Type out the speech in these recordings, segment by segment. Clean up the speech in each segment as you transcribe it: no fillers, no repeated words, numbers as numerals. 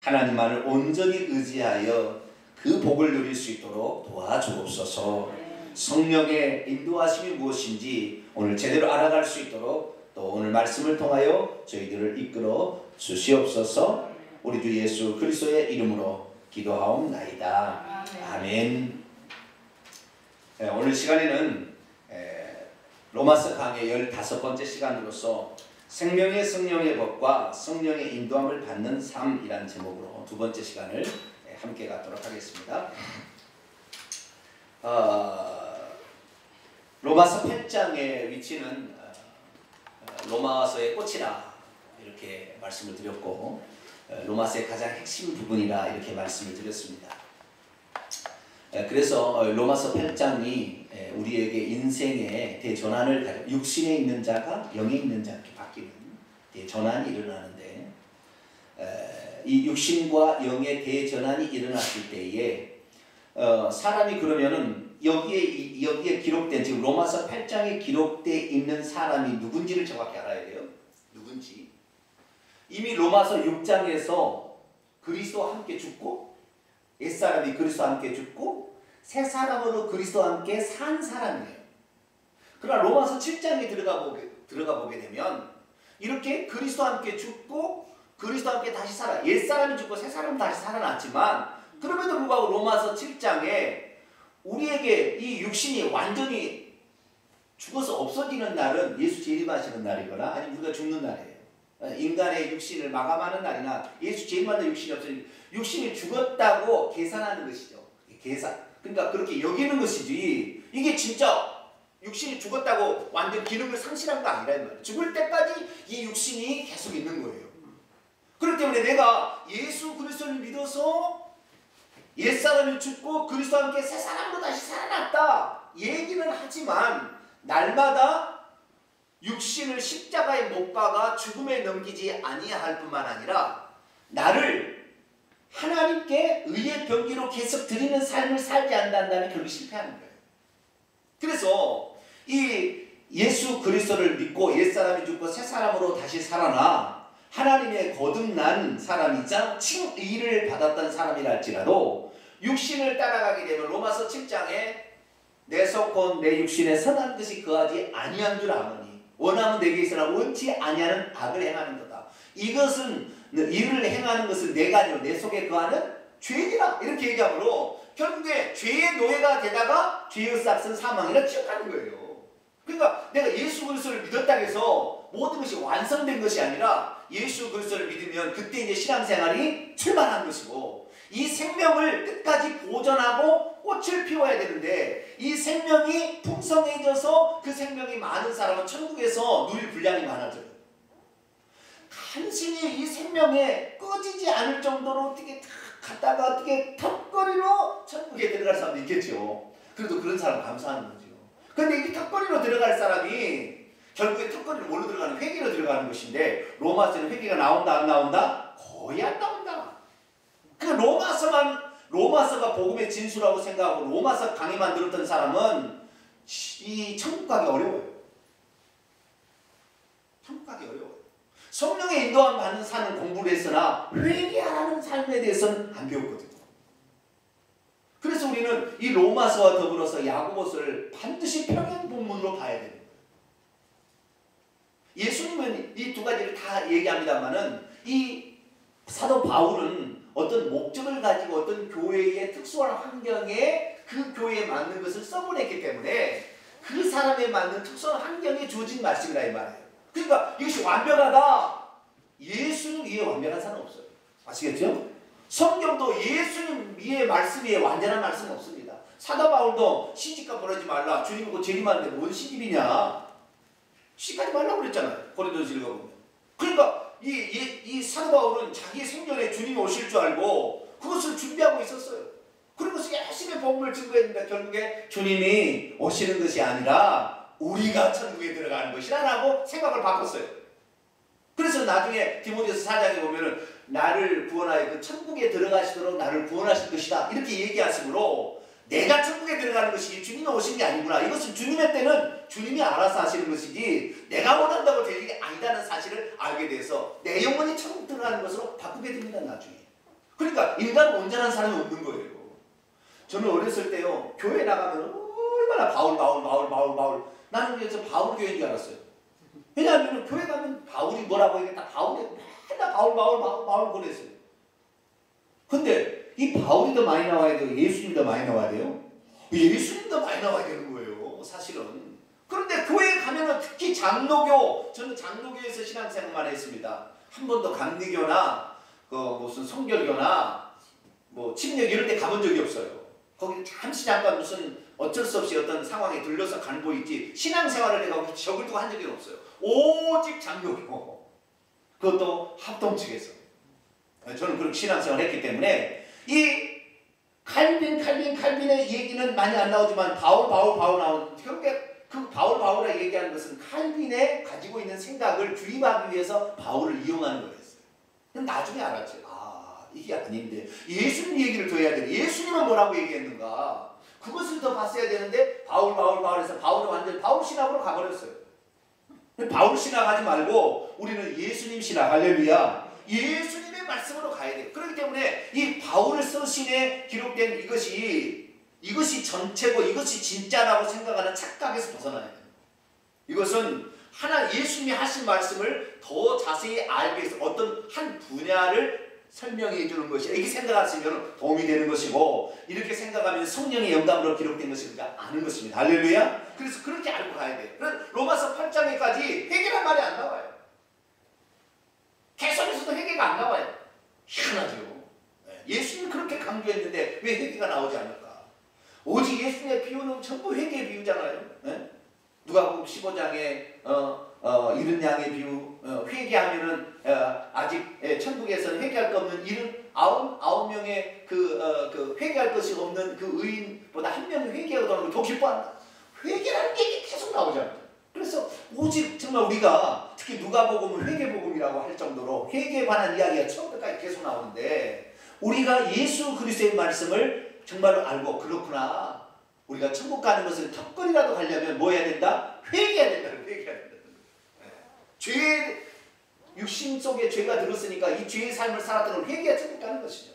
하나님만을 온전히 의지하여 그 복을 누릴 수 있도록 도와주옵소서. 성령의 인도하심이 무엇인지 오늘 제대로 알아갈 수 있도록 또 오늘 말씀을 통하여 저희들을 이끌어 주시옵소서. 우리 주 예수 그리스도의 이름으로 기도하옵나이다. 아멘. 오늘 시간에는 로마서 강의 15번째 시간으로서 생명의 성령의 법과 성령의 인도함을 받는 삶이라는 제목으로 두 번째 시간을 함께 갖도록 하겠습니다. 로마서 8장의 위치는 로마서의 꽃이라 이렇게 말씀을 드렸고 로마서의 가장 핵심 부분이라 이렇게 말씀을 드렸습니다. 그래서 로마서 8장이 우리에게 인생의 대전환을 가져 육신에 있는 자가 영에 있는 자 이렇게 바뀌는 대전환이 일어나는데 이 육신과 영의 대전환이 일어났을 때에 사람이 그러면은 여기에 기록된 지금 로마서 8장에 기록되어 있는 사람이 누군지를 정확히 알아야 돼요. 누군지. 이미 로마서 6장에서 그리스도와 함께 죽고 옛사람이 그리스도와 함께 죽고 새 사람으로 그리스도와 함께 산 사람이에요. 그러나 로마서 7장에 들어가 보게 되면 이렇게 그리스도와 함께 죽고 그리스도와 함께 다시 살아. 옛사람이 죽고 새 사람은 다시 살아났지만 그럼에도 불구하고 로마서 7장에 우리에게 이 육신이 완전히 죽어서 없어지는 날은 예수 재림하시는 날이거나 아니면 우리가 죽는 날이에요. 인간의 육신을 마감하는 날이나 예수 재림하는 육신이 없어지는 육신이 죽었다고 계산하는 것이죠. 계산. 그러니까 그렇게 여기는 것이지 이게 진짜 육신이 죽었다고 완전 기능을 상실한 거 아니라 이 말이에요. 죽을 때까지 이 육신이 계속 있는 거예요. 그렇기 때문에 내가 예수 그리스도를 믿어서 옛사람이 죽고 그리스도와 함께 새 사람으로 다시 살아났다 얘기는 하지만 날마다 육신을 십자가에 못 박아 죽음에 넘기지 아니할 뿐만 아니라 나를 하나님께 의의 병기로 계속 드리는 삶을 살지 않는다면 결국 실패하는 거예요. 그래서 이 예수 그리스도를 믿고 옛사람이 죽고 새 사람으로 다시 살아나 하나님의 거듭난 사람이자 칭의를 받았던 사람이라 할지라도 육신을 따라가게 되면 로마서 7장에 내 속혼 내 육신에 선한 것이 거하지 아니한 줄 아노니 원하면 내게 있으나 원치 아니하는 악을 행하는 거다. 이것은 이를 행하는 것은 내가 아니고 내 속에 거하는 죄이라 이렇게 얘기하므로 결국에 죄의 노예가 되다가 죄의 싹은 사망이라 취업하는 거예요. 그러니까 내가 예수 그리스도를 믿었다 해서 모든 것이 완성된 것이 아니라 예수 그리스도를 믿으면 그때 이제 신앙생활이 출발한 것이고 이 생명을 끝까지 보존하고 꽃을 피워야 되는데 이 생명이 풍성해져서 그 생명이 많은 사람은 천국에서 누릴 분량이 많아져요. 간신히 이 생명에 꺼지지 않을 정도로 어떻게 탁 갔다가 어떻게 턱걸이로 천국에 들어갈 사람도 있겠죠. 그래도 그런 사람 감사하는 거죠. 그런데 이 턱걸이로 들어갈 사람이 결국에 턱걸이로 뭘로 들어가는? 회개로 들어가는 것인데 로마서는 회개가 나온다 안 나온다? 거의 안 나온다. 그 로마서가 복음의 진수라고 생각하고 로마서 강의만 들었던 사람은 이 천국 가기 어려워요. 천국 가기 어려워요. 성령의 인도함 받는 사는 공부를 했으나 회개하는 삶에 대해서는 안 배웠거든요. 그래서 우리는 이 로마서와 더불어서 야고보서를 반드시 평행 본문으로 봐야 됩니다. 예수님은 이 두 가지를 다 얘기합니다만은 이 사도 바울은 어떤 목적을 가지고 어떤 교회의 특수한 환경에 그 교회에 맞는 것을 써보냈기 때문에 그 사람에 맞는 특수한 환경에 주어진 말씀이라 이 말이에요. 그러니까 이것이 완벽하다. 예수님 위에 완벽한 사람은 없어요. 아시겠죠? 성경도 예수님 위에 말씀 위에 완전한 말씀은 없습니다. 사도 바울도 시집가 보내지 말라. 주님 보고 재림하는데 뭔 시집이냐. 시집가지 말라고 그랬잖아요. 고린도서 읽어보면. 그러니까 이 사도 바울은 자기 생전에 주님이 오실 줄 알고 그것을 준비하고 있었어요. 그러고서 열심히 복음을 증거했는데 결국에 주님이 오시는 것이 아니라 우리가 천국에 들어가는 것이라고 생각을 바꿨어요. 그래서 나중에 디모데서 4장에 보면은 나를 구원하여 그 천국에 들어가시도록 나를 구원하실 것이다 이렇게 얘기하시므로 내가 천국에 들어가는 것이 주님이 오신 게 아니구나. 이것은 주님의 때는 주님이 알아서 하시는 것이지 내가 원한다고 될 일이 아니다는 사실을 알게 돼서 내 영혼이 천국 들어가는 것으로 바꾸게 됩니다. 나중에. 그러니까 인간 온전한 사람이 없는 거예요. 저는 어렸을 때요, 교회 나가면 얼마나 바울. 나는 그래서 바울 교회인 줄 알았어요. 왜냐하면 교회 가면 바울이 뭐라고 얘기했다. 바울이 맨날 바울 그랬어요. 근데 이 바울이 더 많이 나와야 돼요? 예수님이 더 많이 나와야 돼요? 예수님 더 많이 나와야 되는 거예요, 사실은. 그런데 교회에 가면은 특히 장로교, 저는 장로교에서 신앙생활만 했습니다. 한 번도 감리교나 무슨 성결교나 뭐 침례 이런 데 가본 적이 없어요. 거기 잠깐 무슨 어쩔 수 없이 어떤 상황에 들려서 간 거 있지, 신앙생활을 내가 적을 두고 한 적이 없어요. 오직 장로교, 그것도 합동 측에서. 저는 그렇게 신앙생활을 했기 때문에 이 칼빈의 얘기는 많이 안 나오지만 바울 나오는, 결국에 그 바울이라 얘기하는 것은 칼빈의 가지고 있는 생각을 주입하기 위해서 바울을 이용하는 거였어요. 나중에 알았죠. 이게 아닌데 예수님 얘기를 더 해야 되는데 예수님은 뭐라고 얘기했는가, 그것을 더 봤어야 되는데 바울에서 바울은 완전히 바울 신학으로 가버렸어요. 바울 신학하지 말고 우리는 예수님 신학, 할렐루야, 예수님의 말씀으로 가야 돼요. 그렇기 때문에 이 바울을 쓰신에 기록된 이것이 전체고 이것이 진짜라고 생각하는 착각에서 벗어나야 돼요. 이것은 예수님이 하신 말씀을 더 자세히 알기 위해서 어떤 한 분야를 설명해 주는 것이, 이렇게 생각하시면 도움이 되는 것이고, 이렇게 생각하면 성령의 영감으로 기록된 것을 우리가 아는 것입니다. 할렐루야. 그래서 그렇게 알고 가야 돼요. 로마서 8장에까지 회개란 말이 안 나와요. 개성에서도 회개가 안 나와요. 희한하죠. 예수님이 그렇게 강조했는데 왜 회개가 나오지 않을까? 오직 예수님의 비유는 전부 회개 비유잖아요. 누가복음 15장에 이른 양의 비유, 회개하면은 아직 천국에서는 회개할 거 없는 아홉 명의 그 회개할 것이 없는 그 의인보다 한 명이 회개하고 더 기뻐한다. 회개라는 게 계속 나오잖아요. 그래서 오직 정말 우리가 특히 누가복음은 회개복음이라고 할 정도로 회개에 관한 이야기가 처음부터까지 계속 나오는데, 우리가 예수 그리스도의 말씀을 정말로 알고, 그렇구나, 우리가 천국 가는 것을 턱걸이라도 가려면 뭐 해야 된다? 회개해야 된다. 죄, 육신 속에 죄가 들었으니까 이 죄의 삶을 살았던 걸 회개해야 천국 가는 것이죠.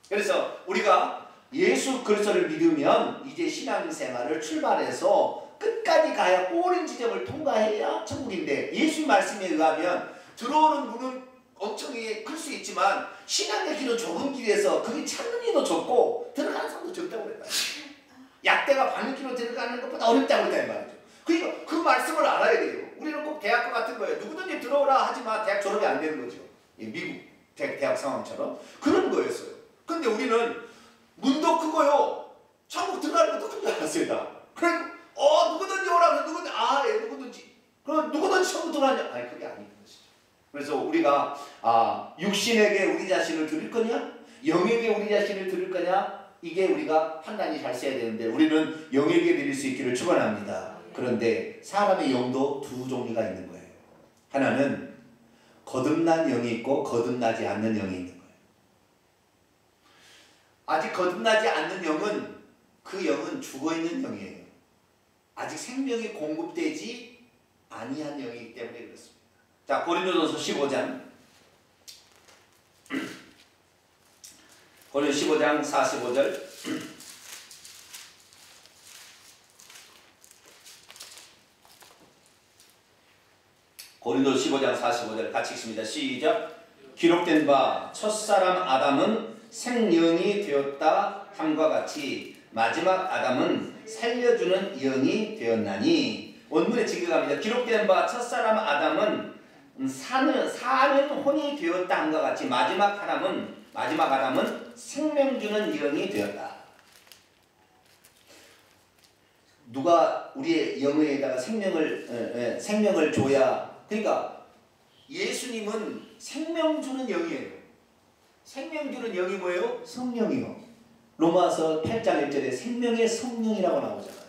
그래서 우리가 예수 그리스도를 믿으면 이제 신앙생활을 출발해서 끝까지 가야 꼬린 지점을 통과해야 천국인데, 예수 말씀에 의하면 들어오는 문은 엄청 클 수 있지만 신앙의 길은 좁은 길에서 거기 찾는 이도 적고 들어가는 사람도 적다고 그랬다. 약대가 바늘길로 들어가는 것보다 어렵다고 그랬다 이 말이죠. 그러니까 그 말씀을 알아야 돼요. 우리는 꼭 대학교 같은 거예요. 누구든지 들어오라 하지만 대학 졸업이 안 되는 거죠. 미국 대학 상황처럼 그런 거였어요. 근데 우리는 문도 크고요, 천국 들어가는 것도 큰 줄 알았어요. 다. 그러니까 누구든지 오라고 해서 누구든지 그럼 누구든지 천국 들어가냐? 그게 아닌 것이죠. 그래서 우리가 육신에게 우리 자신을 드릴 거냐, 영에게 우리 자신을 드릴 거냐, 이게 우리가 판단이 잘 써야 되는데 우리는 영에게 드릴 수 있기를 축원합니다. 그런데 사람의 영도 두 종류가 있는 거예요. 하나는 거듭난 영이 있고 거듭나지 않는 영이 있는 거예요. 아직 거듭나지 않는 영은, 그 영은 죽어있는 영이에요. 아직 생명이 공급되지 아니한 영이기 때문에 그렇습니다. 자, 고린도전서 15장 고린도서 15장 45절 고린도서 15장 45절 같이 읽습니다. 시작. 기록된 바 첫사람 아담은 생영이 되었다 함과 같이 마지막 아담은 살려주는 영이 되었나니. 원문에 직역합니다. 기록된 바 첫사람 아담은 사는 혼이 되었다 함과 같이 마지막 아담은 생명 주는 영이 되었다. 누가 우리의 영에다가 생명을 줘야, 그러니까 예수님은 생명 주는 영이에요. 생명 주는 영이 뭐예요? 성령이요. 로마서 8장 1절에 생명의 성령이라고 나오잖아요.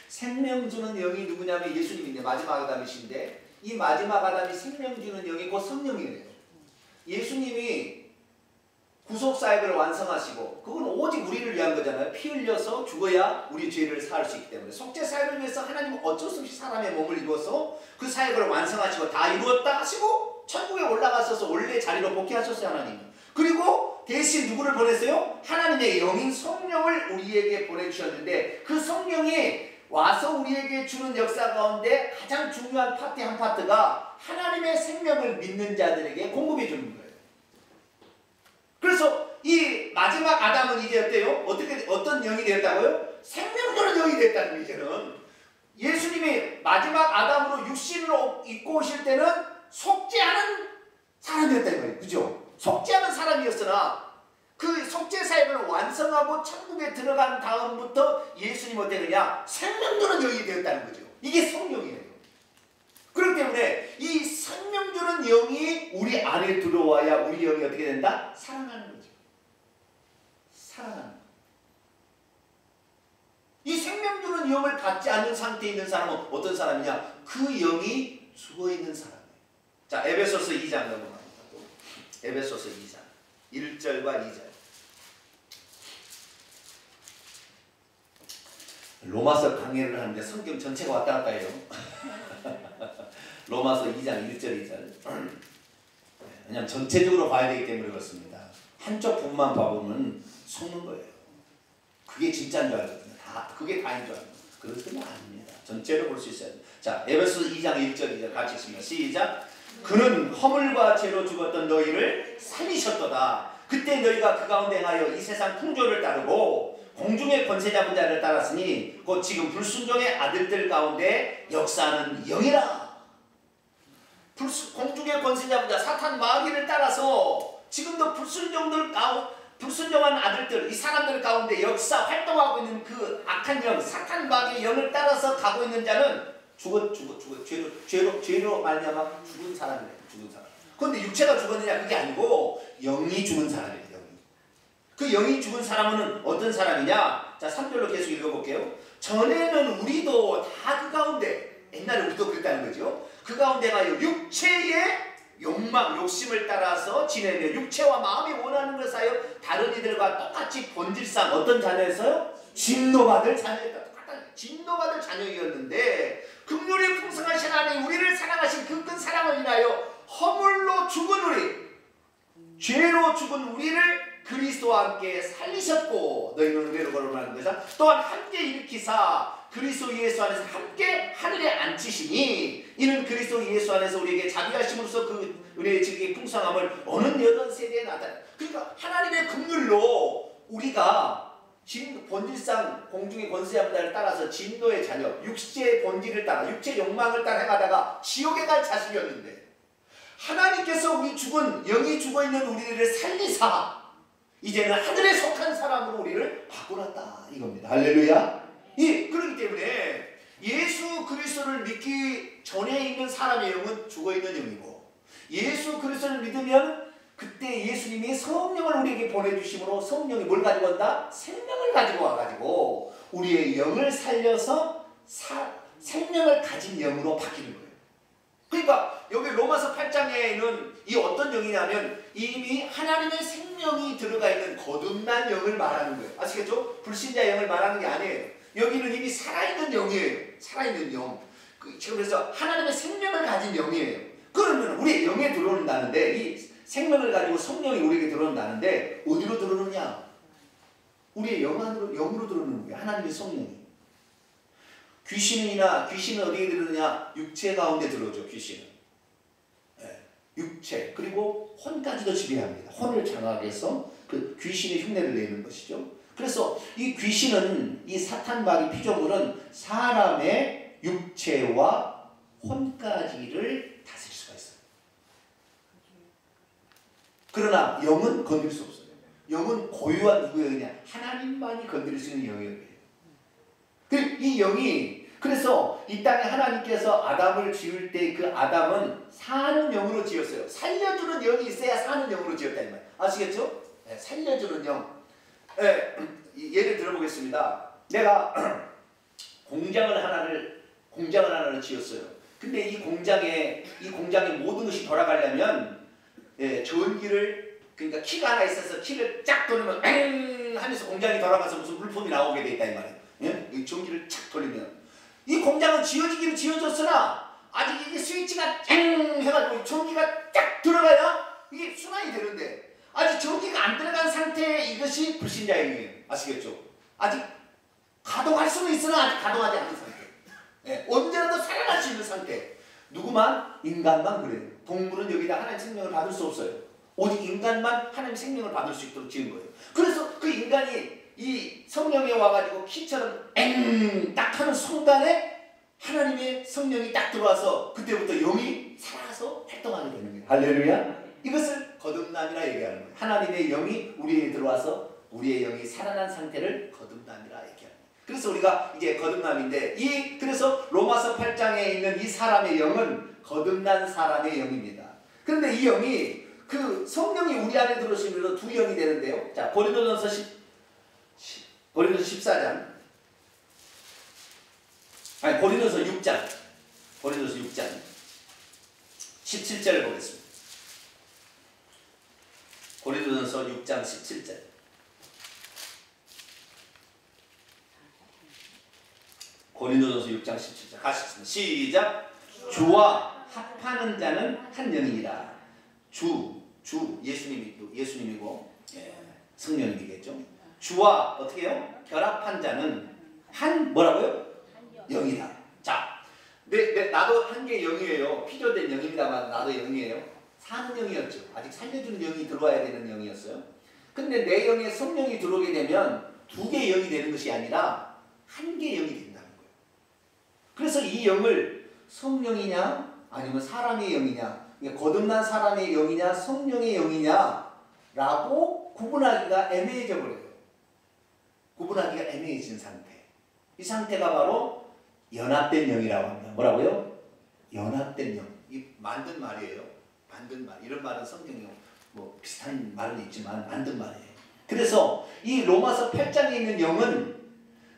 생명 주는 영이 누구냐면 예수님인데 마지막 아담이신데, 이 마지막 아담이 생명 주는 영이 곧 성령이에요. 예수님이 구속사역을 완성하시고, 그건 오직 우리를 위한 거잖아요. 피 흘려서 죽어야 우리 죄를 사할 수 있기 때문에 속죄사역을 위해서 하나님은 어쩔 수 없이 사람의 몸을 입어서 그 사역을 완성하시고 다 이루었다 하시고 천국에 올라가셔서 원래 자리로 복귀하셨어요. 하나님은. 그리고 대신 누구를 보냈어요? 하나님의 영인 성령을 우리에게 보내주셨는데 그 성령이 와서 우리에게 주는 역사 가운데 가장 중요한 파트 한 파트가 하나님의 생명을 믿는 자들에게 공급해 주는 거예요. 그래서 이 마지막 아담은 이제 어때요? 어떤 영이 되었다고요? 생명 주는 영이 됐다는 거예요. 이제는 예수님이 마지막 아담으로 육신을 입고 오실 때는 속죄하는 사람이었다는 거예요. 그죠? 속죄하는 사람이었으나 그 속죄 사역을 완성하고 천국에 들어간 다음부터 예수님 어떻게 되냐? 생명 주는 영이 되었다는 거죠. 이게 성령이에요. 그렇기 때문에 이 생명 주는 영이 우리 안에 들어와야 우리 영이 어떻게 된다? 살아나는 거죠. 살아나는 거죠. 이 생명 주는 영을 받지 않는 상태에 있는 사람은 어떤 사람이냐? 그 영이 죽어있는 사람이에요. 자, 에베소서 2장 넘어갑니다. 에베소서 2장 1절과 2절. 로마서 강의를 하는데 성경 전체가 왔다 갔다 해요. 로마서 2장 1절 2절. 왜냐하면 전체적으로 봐야 되기 때문에 그렇습니다. 한쪽 부분만 봐보면 속는 거예요. 그게 진짜인 줄 알거든요. 그게 다인 줄 알고. 그렇지는 아닙니다. 전체로 볼 수 있어요. 자, 에베소서 2장 1절 2절 같이 읽습니다. 시작. 그는 허물과 죄로 죽었던 너희를 살리셨도다. 그때 너희가 그 가운데 행하여 이 세상 풍조를 따르고 공중의 권세 잡은 자를 따랐으니 곧 지금 불순종의 아들들 가운데 역사하는 영이라. 공중의 권세 잡은 자 사탄 마귀를 따라서 지금도 불순종한 아들들, 이 사람들 가운데 역사 활동하고 있는 그 악한 영, 사탄 마귀의 영을 따라서 가고 있는 자는 죄로 말미암아 죽은 사람이래요. 죽은 사람. 그런데 육체가 죽었느냐? 그게 아니고 영이 죽은 사람이에요. 그 영이 죽은 사람은 어떤 사람이냐? 자, 3절로 계속 읽어볼게요. 전에는 우리도 다 그 가운데, 옛날에 우리도 그랬다는 거죠. 그 가운데가 육체의 욕망, 욕심을 따라서 지내며 육체와 마음이 원하는 것을 하여 다른 이들과 똑같이 본질상 어떤 자녀였어요? 진노받을 자녀였다. 진노받을 자녀였는데 긍휼이 풍성하신 하나님 우리를 사랑하신 그 큰 사랑을 인하여 허물로 죽은 우리, 죄로 죽은 우리를 그리스도와 함께 살리셨고 너희는 은혜로 걸어가는 것이다. 또한 함께 일으키사 그리스도 예수 안에서 함께 하늘에 앉히시니 이는 그리스도 예수 안에서 우리에게 자비하심으로써 그 은혜의 지극히 풍성함을 어느 여던 세대에 나타내. 그러니까 하나님의 긍휼로 우리가 본질상 공중의 권세한 자를 따라서 진노의 자녀, 육체의 본질을 따라 육체의 욕망을 따라 행하다가 지옥에 갈 자식이었는데 하나님께서 우리 죽은 영이 죽어있는 우리들을 살리사 이제는 하늘에 속한 사람으로 우리를 바꾸었다 이겁니다. 할렐루야. 그렇기 때문에 예수 그리스도를 믿기 전에 있는 사람의 영은 죽어있는 영이고 예수 그리스도를 믿으면 그때 예수님이 성령을 우리에게 보내주심으로 성령이 뭘 가지고 온다? 생명을 가지고 와가지고 우리의 영을 살려서 생명을 가진 영으로 바뀌는 거예요. 그러니까 여기 로마서 8장에는 이 어떤 영이냐면 이미 하나님의 생명이 들어가 있는 거듭난 영을 말하는 거예요. 아시겠죠? 불신자 영을 말하는 게 아니에요. 여기는 이미 살아있는 영이에요. 살아있는 영. 그래서 하나님의 생명을 가진 영이에요. 그러면 우리의 영에 들어온다는데 이 생명을 가지고 성령이 우리에게 들어온다는데 어디로 들어오느냐? 우리의 영으로 들어오는 거예요. 하나님의 성령이. 귀신은 어디에 들어오느냐? 육체 가운데 들어오죠. 귀신은. 육체 그리고 혼까지도 지배합니다. 혼을 장악하게 해서 그 귀신의 흉내를 내는 것이죠. 그래서 이 귀신은 이 사탄 마귀 피조물은 사람의 육체와 혼까지를 다스릴 수가 있어요. 그러나 영은 건드릴 수 없어요. 영은 고유한 누구의 영이냐? 하나님만이 건드릴 수 있는 영이에요. 이 영이 그래서 이 땅에 하나님께서 아담을 지을 때 그 아담은 사는 영으로 지었어요. 살려주는 영이 있어야 사는 영으로 지었다 이 말. 아시겠죠? 네, 살려주는 영. 네, 예를 들어보겠습니다. 내가 공장을 하나를 지었어요. 근데 이 공장에 모든 것이 돌아가려면 전기를 그러니까 키가 하나 있어서 키를 쫙 돌리면 엥 하면서 공장이 돌아가서 무슨 물품이 나오게 돼 있다 이 말이에요. 예? 이 전기를 착 돌리면 이 공장은 지어지기는 지어졌으나 아직 이게 스위치가 쨍 해가지고 전기가 쫙 들어가야 이게 순환이 되는데 아직 전기가 안 들어간 상태의 이것이 불신자의 영이에요. 아시겠죠? 아직 가동할 수는 있으나 아직 가동하지 않은 상태. 예, 언제라도 살아날 수 있는 상태. 누구만? 인간만 그래요. 동물은 여기다 하나님의 생명을 받을 수 없어요. 오직 인간만 하나님의 생명을 받을 수 있도록 지은 거예요. 그래서 그 인간이 이 성령에 와가지고 키처럼 딱 하는 순간에 하나님의 성령이 딱 들어와서 그때부터 영이 살아서 활동하게 되는 거예요. 할렐루야. 이것을 거듭남이라 얘기하는 거예요. 하나님의 영이 우리에게 들어와서 우리의 영이 살아난 상태를 거듭남이라 얘기하는 거예요. 그래서 우리가 이제 거듭남인데 그래서 로마서 8장에 있는 이 사람의 영은 거듭난 사람의 영입니다. 그런데 이 영이 그 성령이 우리 안에 들어오시면서 두 영이 되는데요. 자, 고린도전서 14장. 아니, 고린도서 6장. 17절을 보겠습니다. 고린도전서 6장 17절. 고린도전서 6장 17절 가시겠습니다. 시작. 주와 합하는 자는 한 영이니라. 예수님이고 성령님이겠죠. 주와 어떻게 해요? 결합한 자는 한 뭐라고요? 영이다. 자, 나도 한 개 영이에요. 피조된 영입니다만 나도 영이에요. 사는 영이었죠. 아직 살려주는 영이 들어와야 되는 영이었어요. 근데 내 영에 성령이 들어오게 되면 두 개 영이 되는 것이 아니라 한 개 영이 된다는 거예요. 그래서 이 영을 성령이냐 아니면 사람의 영이냐, 거듭난 사람의 영이냐 성령의 영이냐라고 구분하기가 애매해져 버려요. 구분하기가 애매해진 상태. 이 상태가 바로 연합된 영이라고 합니다. 뭐라고요? 연합된 영. 이 만든 말이에요. 만든 말. 이런 말은 성경에 뭐 비슷한 말은 있지만 만든 말이에요. 그래서 이 로마서 8장에 있는 영은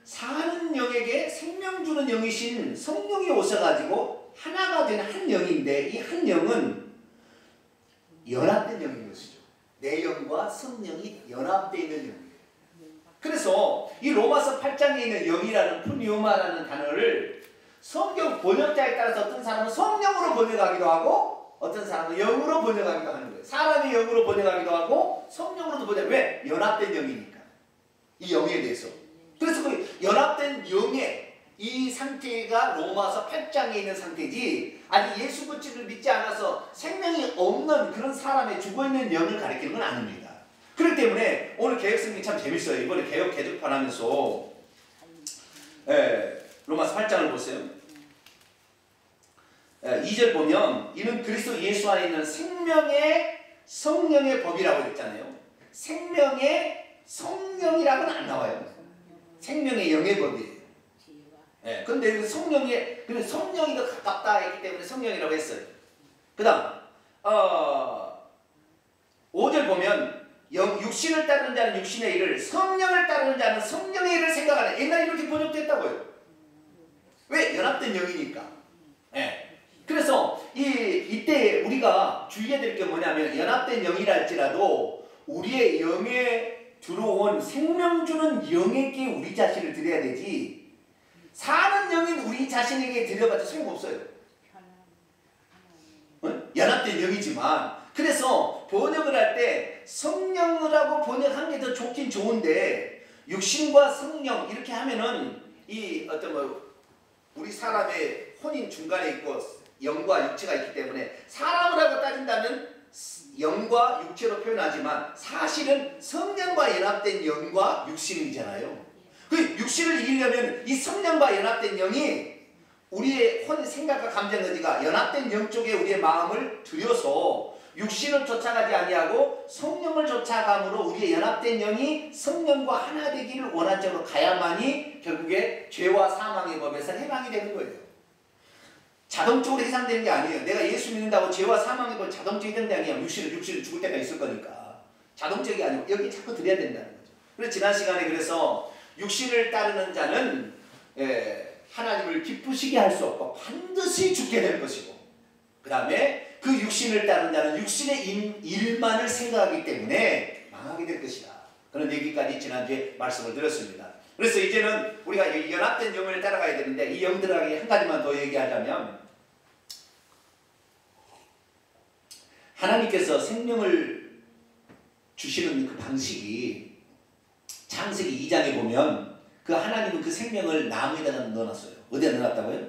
사는 영에게 생명 주는 영이신 성령이 오셔가지고 하나가 된 한 영인데, 이 한 영은 연합된 영인 것이죠. 내 영과 성령이 연합되어 있는 영이에요. 그래서 이 로마서 8장에 있는 영이라는 푸니오마라는 단어를 성경 번역자에 따라서 어떤 사람은 성령으로 번역하기도 하고 어떤 사람은 영으로 번역하기도 하는 거예요. 사람이 영으로 번역하기도 하고 성령으로도 번역. 왜? 연합된 영이니까. 이 영에 대해서. 그래서 그 연합된 영의 이 상태가 로마서 8장에 있는 상태지, 아직 예수 그리스도를 믿지 않아서 생명이 없는 그런 사람의 죽어있는 영을 가리키는 건 아닙니다. 그렇기 때문에 오늘 개혁성경이 참 재밌어요. 이번에 개혁 개정판 하면서 로마서 8장을 보세요. 2절 보면 이는 그리스도 예수 안에 있는 생명의 성령의 법이라고 했잖아요. 생명의 성령이라고는 안 나와요. 생명의 영의 법이에요. 근데 성령이 더 가깝다 했기 때문에 성령이라고 했어요. 그 다음 5절 보면 육신을 따르는 자는 육신의 일을, 성령을 따르는 자는 성령의 일을 생각하는. 옛날에 이렇게 번역됐다고요. 왜? 연합된 영이니까. 그래서 이때 우리가 주의해야 될 게 뭐냐면, 연합된 영이라 할지라도 우리의 영에 들어온 생명 주는 영에게 우리 자신을 드려야 되지, 사는 영인 우리 자신에게 드려봤자 소용없어요. 연합된 영이지만. 그래서 번역을 할 때 성령이라고 번역한 게 더 좋긴 좋은데, 육신과 성령 이렇게 하면은 이 어떤 우리 사람의 혼인 중간에 있고 영과 육체가 있기 때문에 사람을 하고 따진다면 영과 육체로 표현하지만 사실은 성령과 연합된 영과 육신이잖아요. 그 육신을 이기려면 이 성령과 연합된 영이 우리의 생각과 감정 의지가 연합된 영 쪽에 우리의 마음을 들여서 육신을 쫓아가지 아니하고 성령을 쫓아감으로 우리의 연합된 영이 성령과 하나 되기를 원한적으로 가야만이 결국에 죄와 사망의 법에서 해방이 되는 거예요. 자동적으로 해상되는 게 아니에요. 내가 예수 믿는다고 죄와 사망의 법 자동적이 되는 게 아니에요. 육신을 죽을 때가 있을 거니까. 자동적이 아니고 여기 자꾸 드려야 된다는 거죠. 그래서 지난 시간에 그래서 육신을 따르는 자는 하나님을 기쁘시게 할 수 없고 반드시 죽게 될 것이고, 그 다음에 그 육신을 따르는 자는 육신의 일만을 생각하기 때문에 망하게 될 것이다. 그런 얘기까지 지난주에 말씀을 드렸습니다. 그래서 이제는 우리가 연합된 영을 따라가야 되는데, 이 영들에게 한 가지만 더 얘기하자면, 하나님께서 생명을 주시는 그 방식이 창세기 2장에 보면 그 하나님은 그 생명을 나무에다가 넣어놨어요. 어디에 넣어놨다고요?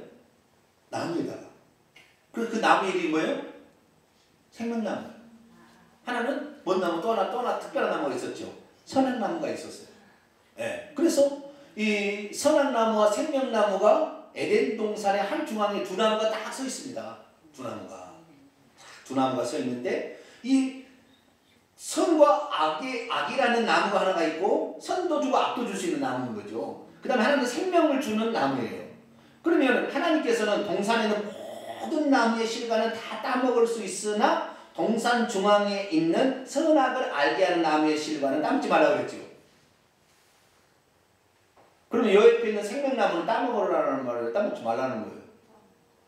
나무에다가. 그래서 그 나무 이름이 뭐예요? 생명나무. 하나는 뭔 나무? 또 하나 특별한 나무가 있었죠. 선악나무가 있었어요. 예. 그래서 이 선악나무와 생명나무가 에덴 동산의 한 중앙에 두 나무가 딱 서 있습니다. 두 나무가 서 있는데 이 선과 악이라는 나무가 하나가 있고 선도 주고 악도 줄 수 있는 나무인 거죠. 그 다음에 하나는 생명을 주는 나무예요. 그러면 하나님께서는 동산에 있는 모든 나무의 실과는 다 따먹을 수 있으나 동산 중앙에 있는 선악을 알게 하는 나무의 실과는 따먹지 말라고 그랬죠. 그러면 여 옆에 있는 생명나무는 따먹으라는 말을 따먹지 말라는 거예요.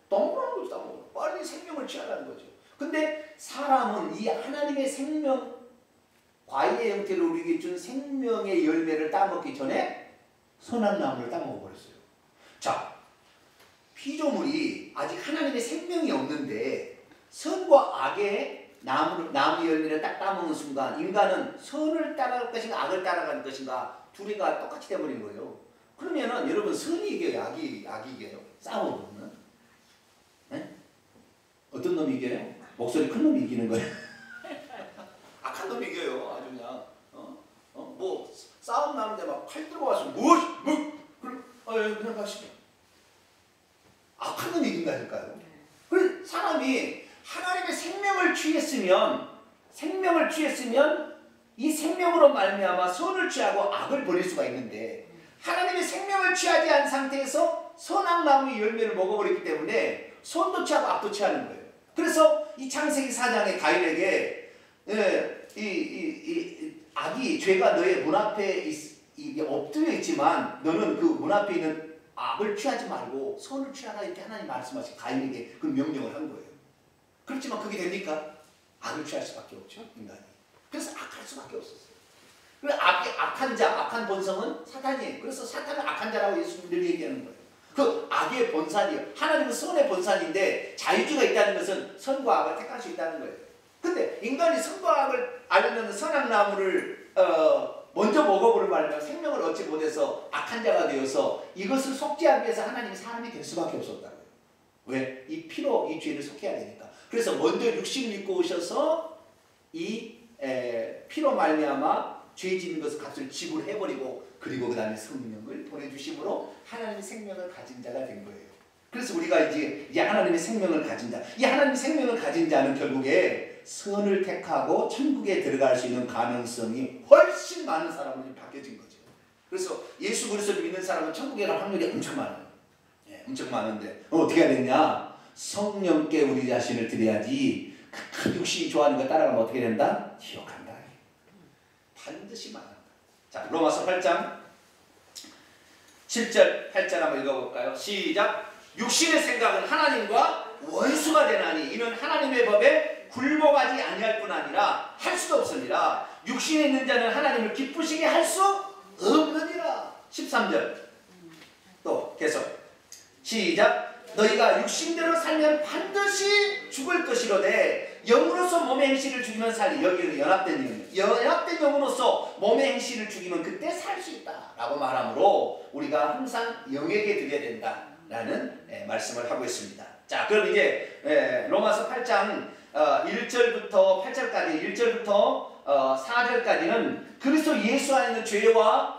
따먹으라는 거죠. 따먹으라. 빨리 생명을 취하라는 거죠. 근데 사람은 이 하나님의 생명, 과일의 형태로 우리에게 준 생명의 열매를 따먹기 전에 선악나무를 따먹어버렸어요. 자, 피조물이 아직 하나님의 생명이 없는데 선과 악의 나무 열매를 딱 따먹는 순간 인간은 선을 따라갈 것인가 악을 따라갈 것인가 둘이가 똑같이 돼버린 거예요. 그러면은 여러분 선이 이겨요? 악이 이겨요? 싸워보면 네? 어떤 놈이 이겨요? 목소리 큰 놈이 이기는 거예요. 악한 놈이 이겨요. 아주 그냥 뭐 싸움 나는데 막 칼 들고 와서 그냥 가시죠. 악한 놈이 이긴다니까요. 그래서 사람이 하나님의 생명을 취했으면 이 생명으로 말미암아 선을 취하고 악을 버릴 수가 있는데 하나님의 생명을 취하지 않은 상태에서 선악나무의 열매를 먹어버렸기 때문에 선도 취하고 악도 취하는 거예요. 그래서 이 창세기 4장에 가인에게 악이 죄가 너의 문 앞에 엎드려 있지만 너는 그 문 앞에 있는 악을 취하지 말고 선을 취하라 이렇게 하나님 말씀하신 가인에게 그 명령을 한 거예요. 그렇지만 그게 됩니까? 악을 취할 수밖에 없죠, 인간이. 그래서 악할 수밖에 없었어요. 악한 자, 악한 본성은 사탄이에요. 그래서 사탄은 악한 자라고 예수님들이 얘기하는 거예요. 그 악의 본산이에요. 하나님은 선의 본산인데 자유주의가 있다는 것은 선과 악을 택할 수 있다는 거예요. 근데 인간이 선과 악을 알려는 선악나무를 먼저 먹어보는 말이면 생명을 얻지 못해서 악한 자가 되어서 이것을 속죄하기 위해서 하나님이 사람이 될 수밖에 없었다고요. 왜? 이 피로 이 죄를 속해야 되니까. 그래서 먼저 육신을 입고 오셔서 이 피로 말미암아 죄 짓는 것을 값을 지불해버리고 그리고 그 다음에 성령을 보내주심으로 하나님의 생명을 가진 자가 된 거예요. 그래서 우리가 이제 하나님의 생명을 가진 자, 이 하나님의 생명을 가진 자는 결국에 선을 택하고 천국에 들어갈 수 있는 가능성이 훨씬 많은 사람으로 바뀌어진 거죠. 그래서 예수 그리스도를 믿는 사람은 천국에 갈 확률이 엄청 많아요. 엄청 많은데 어떻게 해야 되냐? 성령께 우리 자신을 드려야지 그 육신이 좋아하는 거 따라가면 어떻게 된다? 지옥한다. 반드시 말한다. 자, 로마서 8장 7절 8절 한번 읽어볼까요? 시작. 육신의 생각은 하나님과 원수가 되나니 이는 하나님의 법에 굴복하지 아니할 뿐 아니라 할 수도 없으니라. 육신에 있는 자는 하나님을 기쁘시게 할 수 없느니라. 13절 또 계속 시작. 너희가 육신대로 살면 반드시 죽을 것이로되 영으로서 몸의 행실을 죽이면 살리. 여기는 연합된 영으로서 몸의 행실을 죽이면 그때 살 수 있다 라고 말하므로 우리가 항상 영에게 드려야 된다라는 말씀을 하고 있습니다. 자, 그럼 이제 로마서 8장 1절부터 8절까지 1절부터 4절까지는 그리스도 예수 안에 있는 죄와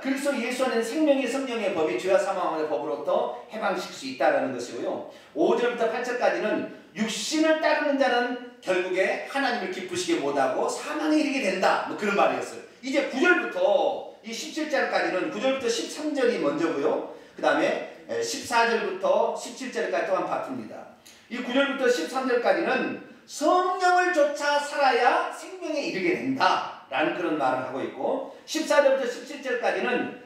그리스도 예수 안에는 생명의 성령의 법이 죄와 사망의 법으로부터 해방시킬 수 있다는 것이고요. 5절부터 8절까지는 육신을 따르는 자는 결국에 하나님을 기쁘시게 못하고 사망에 이르게 된다. 뭐 그런 말이었어요. 이제 9절부터 이 17절까지는 9절부터 13절이 먼저고요. 그 다음에 14절부터 17절까지 또한 파트입니다. 이 9절부터 13절까지는 성령을 쫓아 살아야 생명에 이르게 된다 라는 그런 말을 하고 있고 14절부터 17절까지는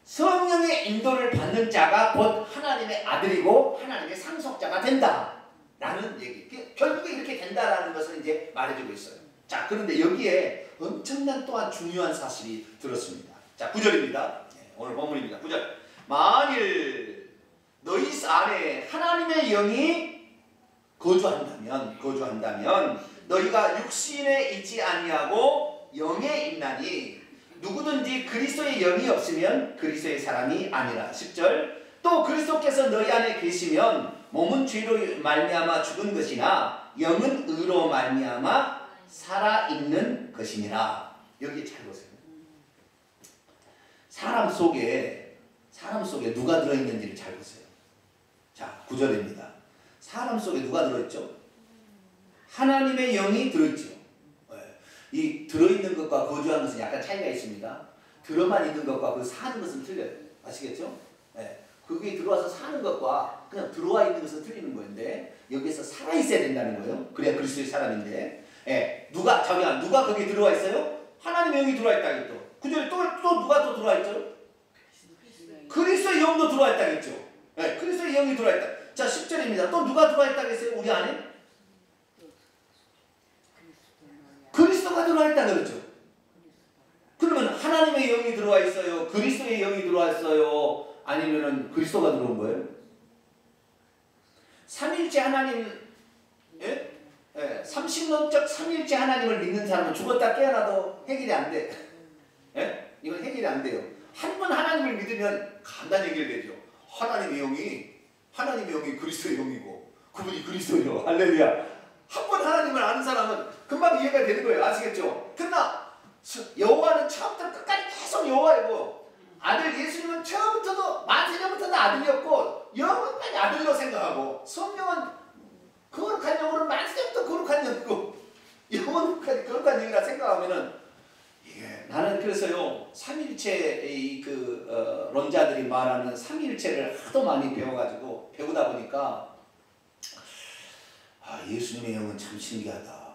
성령의 인도를 받는 자가 곧 하나님의 아들이고 하나님의 상속자가 된다 라는 얘기. 결국에 이렇게 된다라는 것을 이제 말해주고 있어요. 자, 그런데 여기에 엄청난 또한 중요한 사실이 들었습니다. 자, 9절입니다. 오늘 본문입니다. 9절. 만일 너희 안에 하나님의 영이 거주한다면 너희가 육신에 있지 아니하고 영에 있나니 누구든지 그리스도의 영이 없으면 그리스도의 사람이 아니라. 10절 또 그리스도께서 너희 안에 계시면 몸은 죄로 말미암아 죽은 것이나 영은 의로 말미암아 살아있는 것이니라. 여기 잘 보세요. 사람 속에 누가 들어있는지를 잘 보세요. 자, 9절입니다. 사람 속에 누가 들어있죠? 하나님의 영이 들어있죠. 이 들어있는 것과 거주하는 것은 약간 차이가 있습니다. 들어만 있는 것과 그 사는 것은 틀려요. 아시겠죠? 그게 들어와서 사는 것과 그냥 들어와 있는 것은 틀리는 건데, 여기에서 살아있어야 된다는 거예요. 그래야 그리스도의 사람인데, 누가 거기에 들어와 있어요? 하나님의 영이 들어와 있다겠죠. 그죠? 또 누가 또 들어와 있죠? 그리스도의 영도 들어와 있다겠죠. 그리스도의 영이 들어와 있다. 자, 10절입니다. 또 누가 들어와 있다겠어요? 우리 안에? 그리스도가 들어와 있다 그러죠. 그러면 하나님의 영이 들어와 있어요? 그리스도의 영이 들어와 있어요? 아니면은 그리스도가 들어온 거예요? 삼일째 하나님, 삼신론적 삼일째 하나님을 믿는 사람은 죽었다 깨어나도 해결이 안 돼. 이건 해결이 안 돼요. 한 번 하나님을 믿으면 간단히 해결되죠. 하나님의 영이 그리스도의 영이고 그분이 그리스도의 영. 할렐루야. 한 번 하나님을 아는 사람은 금방 이해가 되는 거예요. 아시겠죠? 그러나 여호와는 처음부터 끝까지 계속 여호와이고, 아들 예수님은 처음부터도 만세전부터도 아들이었고 영원까지 아들로 생각하고, 성령은 거룩한 영으로 만세전부터 거룩한 영이고 영원까지 거룩한 영이라 생각하면은, 나는 그래서요 삼일체의 론자들이 말하는 삼일체를 하도 많이 배우다 보니까 예수님의 영은 참 신기하다.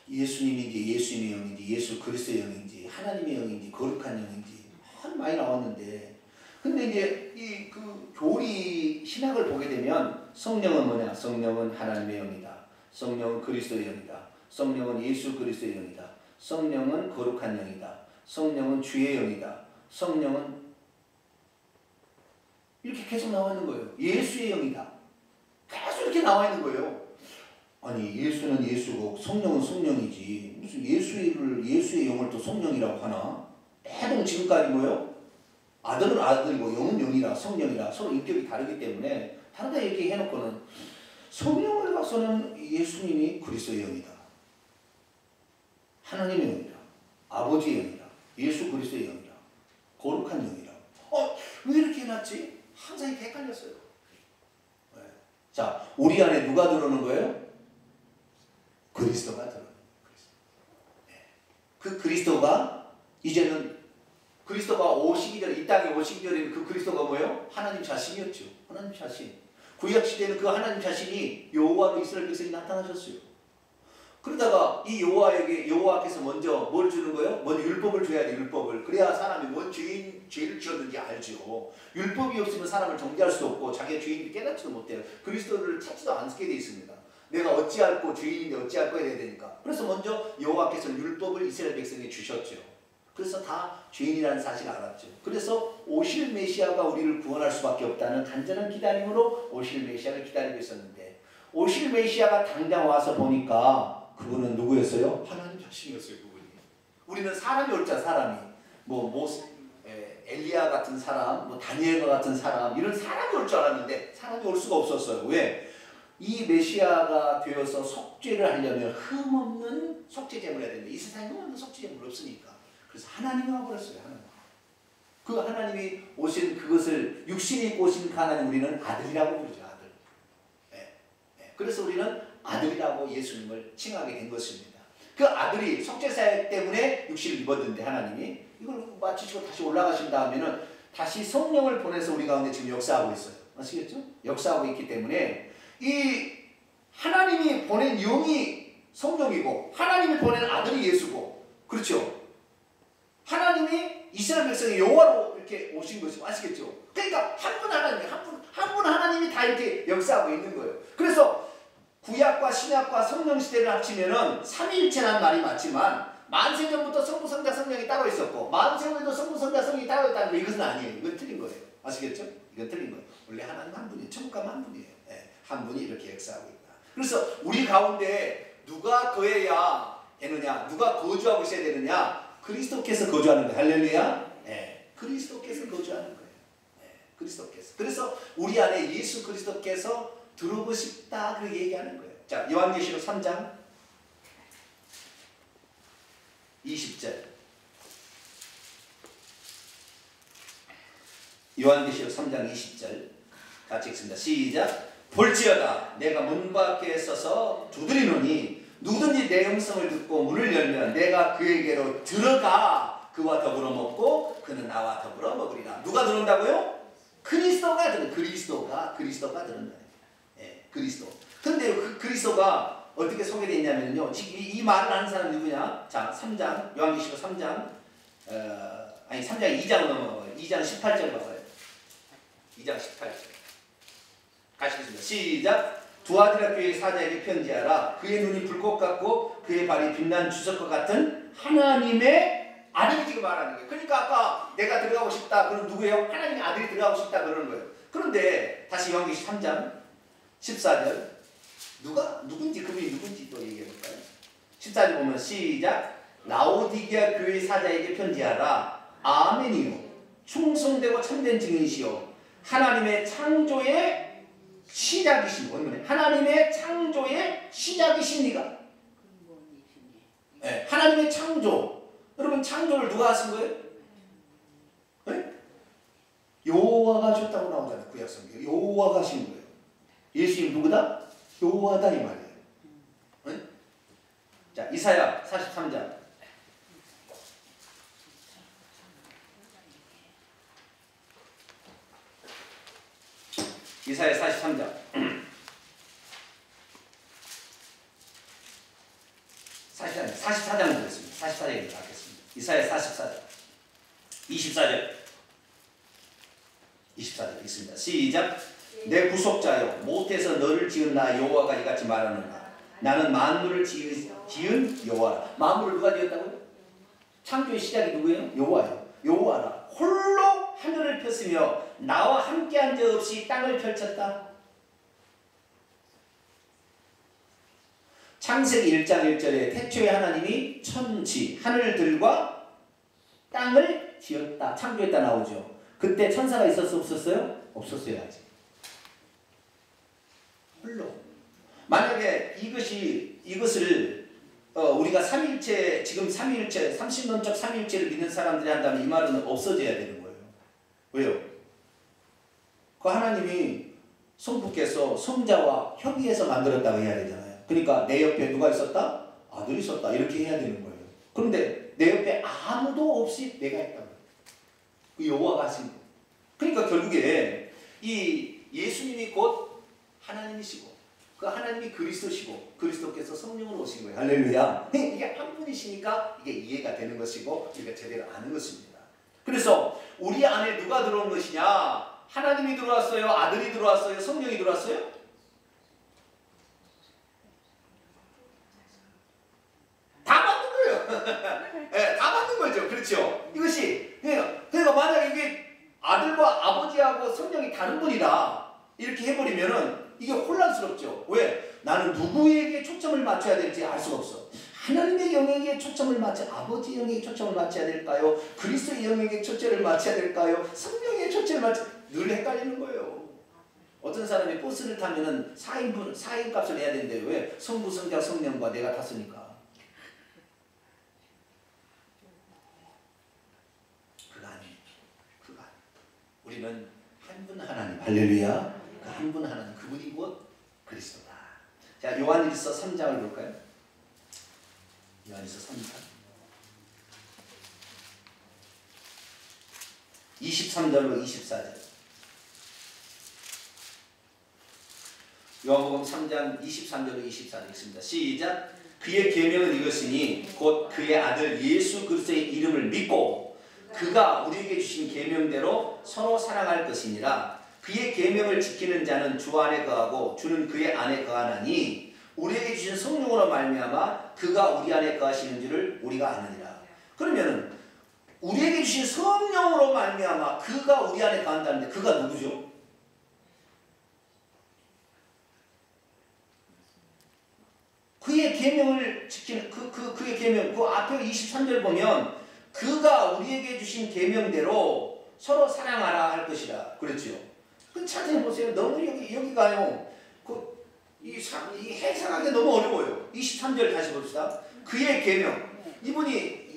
예수님인지 예수님의 영인지 예수 그리스도의 영인지 하나님의 영인지 거룩한 영인지 많이 나왔는데, 근데 이제 교리 신학을 보게 되면 성령은 뭐냐? 성령은 하나님의 영이다. 성령은 그리스도의 영이다. 성령은 예수 그리스도의 영이다. 성령은 거룩한 영이다. 성령은 주의 영이다. 성령은 이렇게 계속 나와 있는 거예요. 예수의 영이다. 계속 이렇게 나와 있는 거예요. 아니, 예수는 예수고 성령은 성령이지 무슨 예수의 영을 또 성령이라고 하나? 해동 지금까지 뭐요? 아들은 아들이고 영은 영이라 성령이라 서로 인격이 다르기 때문에 다르다 이렇게 해놓고는, 성령을 봐서는 예수님이 그리스도의 영이다. 하나님의 영이다. 아버지의 영이다. 예수 그리스도의 영이다. 거룩한 영이다. 왜 이렇게 해놨지? 항상 이렇게 헷갈렸어요. 자, 우리 안에 누가 들어오는 거예요? 그리스도가 들어오는 거예요. 그 그리스도가 이제는 그리스도가 오시기 전에, 이 땅에 오시기 전에는 그 그리스도가 뭐예요? 하나님 자신이었죠. 하나님 자신. 구약시대는 그 하나님 자신이 여호와로 이스라엘 백성이 나타나셨어요. 그러다가 이 여호와께서 먼저 뭘 주는 거예요? 먼저 율법을 줘야 돼. 율법을. 그래야 사람이 뭔 죄를 지었는지 알죠. 율법이 없으면 사람을 정죄할 수도 없고 자기가 죄인인지 깨닫지도 못해요. 그리스도를 찾지도 않게 돼 있습니다. 내가 어찌할꼬 죄인인데 어찌할꼬 해야 되니까. 그래서 먼저 여호와께서 율법을 이스라엘 백성에게 주셨죠. 그래서 다 죄인이라는 사실을 알았죠. 그래서 오실 메시아가 우리를 구원할 수밖에 없다는 간절한 기다림으로 오실 메시아를 기다리고 있었는데, 오실 메시아가 당장 와서 보니까 그분은 누구였어요? 하나님 자신이었어요. 그분이. 우리는 사람이 올 줄, 사람이 엘리야 같은 사람, 다니엘과 같은 사람, 이런 사람이 올 줄 알았는데 사람이 올 수가 없었어요. 왜? 이 메시아가 되어서 속죄를 하려면 흠없는 속죄제물을 해야 되는데 이 세상에 흠없는 속죄제물이 없으니까, 그래서 하나님이 와버렸어요. 하나님. 그 하나님이 오신 그것을 육신이 입고 오신 그 하나님, 우리는 아들이라고 부르죠. 아들. 그래서 우리는 아들이라고 예수님을 칭하게 된 것입니다. 그 아들이 속죄사역 때문에 육신을 입었는데, 하나님이 이걸 마치시고 다시 올라가신 다음에는 다시 성령을 보내서 우리 가운데 지금 역사하고 있어요. 아시겠죠? 역사하고 있기 때문에 이 하나님이 보낸 영이 성령이고 하나님이 보낸 아들이 예수고, 그렇죠? 하나님이 이스라엘 백성의 여호와로 이렇게 오신 것이고, 아시겠죠? 그러니까 한 분 하나님이 한 분 하나님이 다 이렇게 역사하고 있는 거예요. 그래서 구약과 신약과 성령 시대를 합치면은 삼위일체라는 말이 맞지만, 만세전부터 성부 성자 성령이 따로 있었고 만세 후에도 성부 성자 성령이 따로 있다는 거, 이것은 아니에요. 이건 틀린 거예요. 아시겠죠? 이건 틀린 거예요. 원래 하나님 한 분이에요. 천국 가면 한 분이에요. 한 분이 이렇게 역사하고 있다. 그래서 우리 가운데 누가 거해야 되느냐? 누가 거주하고 있어야 되느냐? 그리스도께서 거주하는 거예요. 할렐루야. 네. 그리스도께서 거주하는 거예요. 네. 그리스도께서. 그래서 우리 안에 예수 그리스도께서 들어오고 싶다 그렇게 얘기하는 거예요. 자, 요한계시록 3장 20절. 요한계시록 3장 20절 같이 읽습니다. 시작. 볼지어다 내가 문 밖에 서서 두드리노니 누구든지 내 음성을 듣고 문을 열면 내가 그에게로 들어가 그와 더불어 먹고 그는 나와 더불어 먹으리라. 누가 들어온다고요? 그리스도가 들어온다. 예, 그리스도. 근데 그 그리스도가 어떻게 소개되어 있냐면요. 지금 이 말을 하는 사람이 누구냐? 자, 3장 요한계시록 3장 3장 2장으로 넘어가요. 2장 18절 봐봐요. 2장 18절. 가시겠습니다. 시작. 두아디라 교회의 사자에게 편지하라. 그의 눈이 불꽃 같고 그의 발이 빛난 주석과 같은 하나님의 아들이 지금 말하는 거예요. 그러니까 아까 내가 들어가고 싶다. 그럼 누구예요? 하나님의 아들이 들어가고 싶다 그러는 거예요. 그런데 다시 요한계시록 3장 14절 누군지 그분이 누군지 또 얘기해 볼까요? 14절 보면 시작. 라오디게아 교회의 사자에게 편지하라. 아멘이요 충성되고 참된 증인이시요 하나님의 창조의 시작이신 분, 하나님의 창조의 시작이십니다. 네, 하나님의 창조. 여러분 창조를 누가 하신 거예요? 네? 여호와가 하셨다고 나오잖아요. 구약성경. 여호와가 하신 거예요. 예수님 누구다? 여호와다 이 말이에요. 네? 자, 이사야 43장. 이사야 43장 44장 보겠습니다. 44장에 가겠습니다. 이사야 44장 24절 있습니다. 시작. 내 구속자여 못해서 너를 지은 나 여호와가 이같이 말하는가. 나는 만물을 지은 여호와라. 만물을 누가 지었다고요? 창조의 시작이 누구예요? 여호와예요. 여호와라. 홀로 하늘을 폈으며 나와 함께한 자 없이 땅을 펼쳤다. 창세기 1장 1절에 태초에 하나님이 천지 하늘들과 땅을 지었다. 창조했다 나오죠. 그때 천사가 있었어 없었어요? 없었어요. 아직. 홀로. 만약에 이것을 우리가 삼위일체 지금 삼위일체 30년적 삼위일체를 믿는 사람들이 한다면 이 말은 없어져야 되는 거예요. 왜요? 그 하나님이 성부께서 성자와 협의해서 만들었다고 해야 되잖아요. 그러니까 내 옆에 누가 있었다? 아들이 있었다. 이렇게 해야 되는 거예요. 그런데 내 옆에 아무도 없이 내가 있다고. 그 여호와가 하신 거예요. 그러니까 결국에 이 예수님이 곧 하나님이시고 그 하나님이 그리스도시고 그리스도께서 성령으로 오신 거예요. 할렐루야. 이게 한 분이시니까 이게 이해가 되는 것이고 우리가 제대로 아는 것입니다. 그래서 우리 안에 누가 들어온 것이냐? 하나님이 들어왔어요? 아들이 들어왔어요? 성령이 들어왔어요? 다 맞는 거예요. 네, 다 맞는 거죠. 그렇죠? 이것이 그러니까 만약에 이게 아들과 아버지하고 성령이 다른 분이다 이렇게 해버리면은 이게 혼란스럽죠. 왜? 나는 누구에게 초점을 맞춰야 될지 알 수가 없어. 하나님의 영역에 초점을 아버지 영역에 초점을 맞춰야 될까요? 그리스도의 영역에 초점을 맞춰야 될까요? 성령의 초점을 늘 헷갈리는 거예요. 어떤 사람이 버스를 타면은 4인 값을 내야 되는데 왜? 성부, 성자, 성령과 내가 탔으니까. 그거 아니에요. 우리는 한 분 하나님. 할렐루야. 그 한 분 하나님. 그분이 곧 그리스도다. 자, 요한일서 3장을 볼까요? 요한일서 3장 23절로 24절. 요한복음 3장 23절로 24절 있습니다. 시작. 그의 계명은 이것이니 곧 그의 아들 예수 그리스도의 이름을 믿고 그가 우리에게 주신 계명대로 서로 사랑할 것이니라. 그의 계명을 지키는 자는 주 안에 거하고 주는 그의 안에 거하나니 우리에게 주신 성령으로 말미암아 그가 우리 안에 거하시는 줄을 우리가 아느니라. 그러면은 우리에게 주신 성령으로 말미암아 그가 우리 안에 거한다는데 그가 누구죠? 그의 계명을 지키는 그의 계명, 그 앞에 23절 보면 그가 우리에게 주신 계명대로 서로 사랑하라 할 것이라 그랬죠. 그 찾아해 보세요. 너무 여기가요. 이 해석하기 너무 어려워요. 23절 다시 봅시다. 그의 계명. 이분이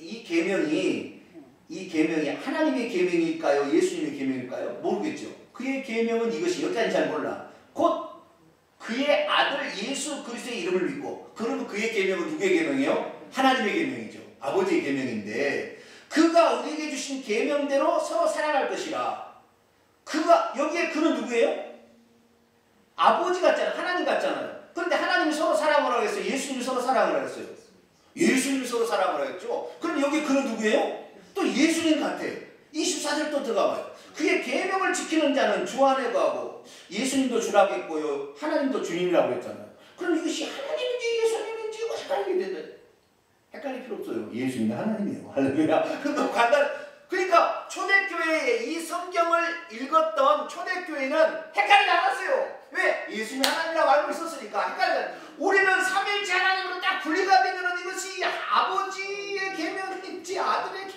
이 계명이 하나님의 계명일까요? 예수님의 계명일까요? 모르겠죠. 그의 계명은 이것이, 여기까지 잘 몰라. 곧 그의 아들 예수 그리스도의 이름을 믿고. 그러면 그의 계명은 누구의 계명이에요? 하나님의 계명이죠. 아버지의 계명인데 그가 우리에게 주신 계명대로 서로 사랑할 것이라. 여기에 그는 누구예요? 아버지 같잖아요. 하나님 같잖아요. 그런데 하나님이 서로 사랑을 하겠어요? 예수님이 서로 사랑을 하겠어요? 예수님이 서로 사랑을 하겠죠. 그럼 여기 그는 누구예요? 또 예수님 같아. 24절 또 들어가봐요. 그의 계명을 지키는 자는 주 안에 거하고 예수님도 주라고 했고요. 하나님도 주님이라고 했잖아요. 그럼 이것이 하나님인지 예수님인지 이거 헷갈리게 되는데 헷갈릴 필요 없어요. 예수님이 하나님이에요. 할렐루야. 너무 간단. 그러니까 초대교회에 이 성경을 읽었던 초대교회는 헷갈리지 않았어요. 왜? 예수님이 하나님이라고 알고 있었으니까 헷갈리지. 우리는 삼위일체 하나님으로 딱 분리가 되면 이것이 아버지의 계명인지 아들의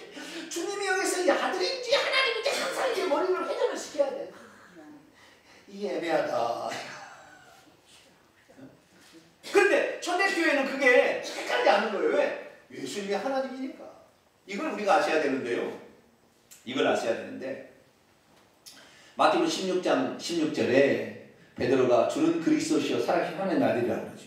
주님이 여기서 이 아들인지 하나님인지 항상 이제 머리를 회전을 시켜야 돼. 이게 애매하다. 그런데 초대교회는 그게 헷갈리지 않는 거예요. 왜? 예수님이 하나님이니까. 이걸 우리가 아셔야 되는데요. 이걸 아셔야 되는데 마태복음 16장 16절에 베드로가 주는 그리스도시요 살아계신 하나님의 아들이라고 그러죠.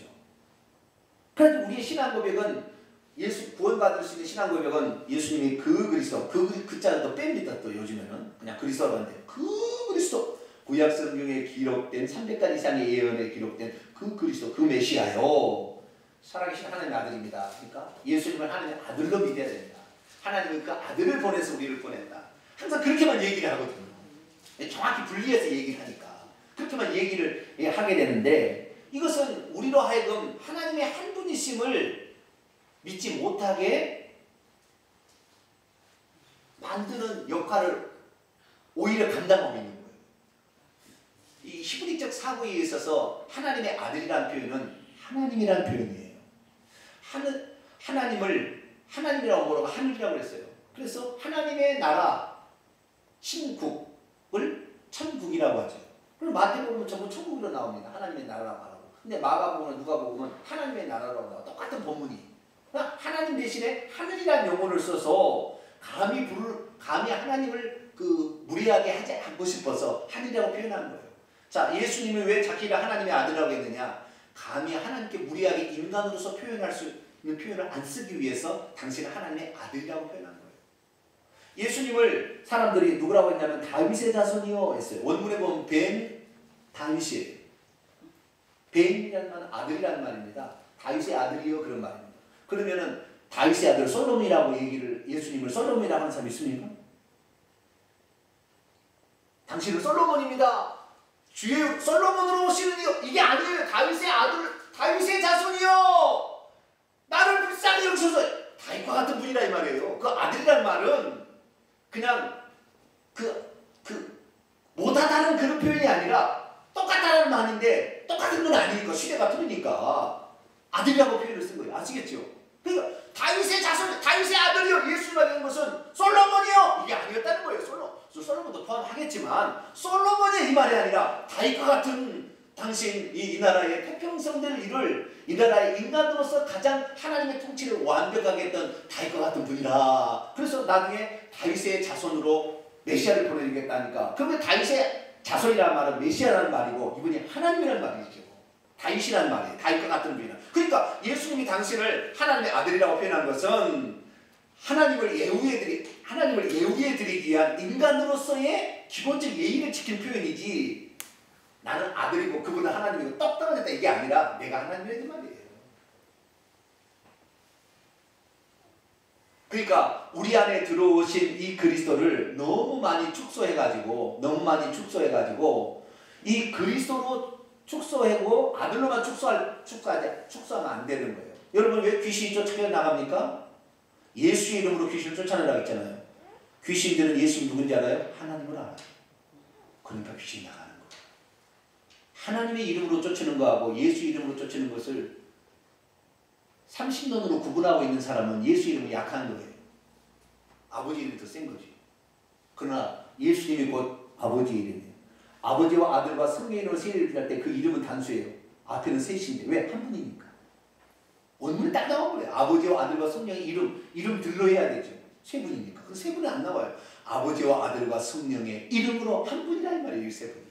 그래서 우리의 신앙 고백은 예수 구원받을 수 있는 신앙 고백은 예수님이 그 그리스도 그 자를 더 뺍니다. 또 요즘에는 그냥 그리스도라고 하는데 그 그리스도 구약 성경에 기록된 300가지 이상의 예언에 기록된 그 그리스도 그 메시아요. 살아계신 하나님의 아들입니다. 그러니까 예수님을 하나님의 아들로 믿어야 됩니다. 하나님은 그 아들을 보내서 우리를 보낸다. 항상 그렇게만 얘기를 하거든요. 정확히 분리해서 얘기를 하니까 그렇게만 얘기를 하게 되는데 이것은 우리로 하여금 하나님의 한 분이심을 믿지 못하게 만드는 역할을 오히려 감당하고 있는 거예요. 이 히브리적 사고에 있어서 하나님의 아들이라는 표현은 하나님이라는 표현이에요. 하나님을 하나님이라고 뭐라고 하늘이라고 그랬어요. 그래서 하나님의 나라 신국을 천국이라고 하죠. 그럼 마태복음은 전부 천국으로 나옵니다. 하나님의 나라라고 하라고. 근데 마가복음은 누가복음은 하나님의 나라라고 나와. 똑같은 본문이. 하나님 대신에 하늘이라는 용어를 써서 감히 하나님을 무례하게 하지 않고 싶어서 하늘이라고 표현한 거예요. 자, 예수님이 왜 자기를 하나님의 아들이라고 했느냐? 감히 하나님께 무례하게 인간으로서 표현할 수 있는 표현을 안 쓰기 위해서 당신은 하나님의 아들이라고 표현한 거예요. 예수님을 사람들이 누구라고 했냐면 다윗의 자손이요 했어요. 원문에 보면 벤 다윗이에요. 벤이라는 말은 아들이라는 말입니다. 다윗의 아들이요 그런 말입니다. 그러면은 다윗의 아들 솔로몬이라고 예수님을 솔로몬이라고 하는 사람이 있습니까? 당신은 솔로몬입니다. 주의 솔로몬으로 오시는 이게 아니에요. 다윗의 아들, 다윗의 자손이요. 나를 불쌍히 여기셔서 다윗과 같은 분이라 이 말이에요. 그 아들이라는 말은 그냥 못하다는 그런 표현이 아니라 똑같다는 말인데 똑같은 건 아니니까 시대가 틀리니까 아들이라고 표현을 쓴 거예요. 아시겠죠? 그러니까 다윗의 자손, 다윗의 아들이요. 예수님이 된 것은 솔로몬이요. 이게 아니었다는 거예요. 솔로몬도 포함하겠지만 솔로몬이 이 말이 아니라 다윗과 같은 당신 이 나라의 태평성대를 이룰 이 나라의 인간으로서 가장 하나님의 통치를 완벽하게 했던 다윗과 같은 분이라. 그래서 나중에 다윗의 자손으로 메시아를 보내주겠다니까. 그러면 다윗의 자손이라는 말은 메시아라는 말이고 이분이 하나님이라는 말이죠. 다윗이라는 말이에요. 다윗과 같은 분이라. 그러니까 예수님이 당신을 하나님의 아들이라고 표현한 것은 하나님을 예우해드리기 위한 인간으로서의 기본적 예의를 지킨 표현이지 나는 아들이고 그분은 하나님이고 떡 떨어졌다 이게 아니라 내가 하나님이라는 말이에요. 그러니까 우리 안에 들어오신 이 그리스도를 너무 많이 축소해가지고 이 그리스도로 축소하고 아들로만 축소하면 안 되는 거예요. 여러분 왜 귀신이 쫓겨나갑니까? 예수의 이름으로 귀신을 쫓아내라고 했잖아요. 귀신들은 예수님 누군지 알아요? 하나님을 알아요. 그러니까 귀신이 나가는 거예요. 하나님의 이름으로 쫓는 거하고 예수 이름으로 쫓는 것을 30년으로 구분하고 있는 사람은 예수 이름이 약한 거예요. 아버지 이름이 더 센 거지. 그러나 예수님이 곧 아버지 이름이에요. 아버지와 아들과 성령의 이름으로 세 이름을 할 때 그 이름은 단수예요. 앞에는 셋인데 왜? 한 분이니까. 원문에 딱 나와버려요. 아버지와 아들과 성령의 이름 들러 해야 되죠. 세 분이니까. 그 세 분이 안 나와요. 아버지와 아들과 성령의 이름으로 한 분이라 이 말이에요. 이 세 분이.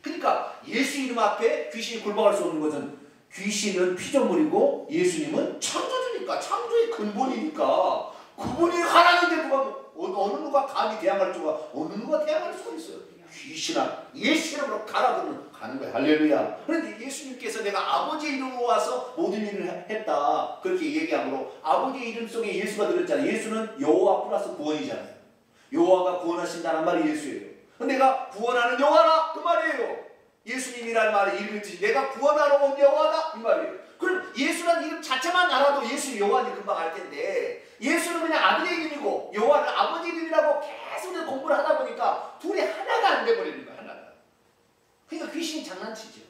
그러니까 예수 이름 앞에 귀신이 굴복할 수 없는 것은 귀신은 피조물이고 예수님은 창조주니까, 창조의 근본이니까, 그분이 하나님인데 어느 누가 감히 대항할 수가, 어느 누가 대항할 수가 있어요. 귀신아 예수 이름으로 가는 거야. 할렐루야. 그런데 예수님께서 내가 아버지 이름으로 와서 모든 일을 했다 그렇게 얘기하므로 아버지 이름 속에 예수가 들었잖아요. 예수는 여호와 플러스 구원이잖아요. 여호와가 구원하신다는 말이 예수예요. 내가 구원하는 여호와라 그 말이에요. 예수님이라는 말의 이름을 뜻이 내가 구원하러 온 여호와다 이 말이에요. 그럼 예수라는 이름 자체만 알아도 예수 여호와인지 금방 알 텐데 예수는 그냥 아들의 이름이고 여호와는 아버지 이름이라고 계속 공부를 하다 보니까 둘이 하나가 안 돼버리는 거야. 하나가. 그러니까 귀신이 장난치죠.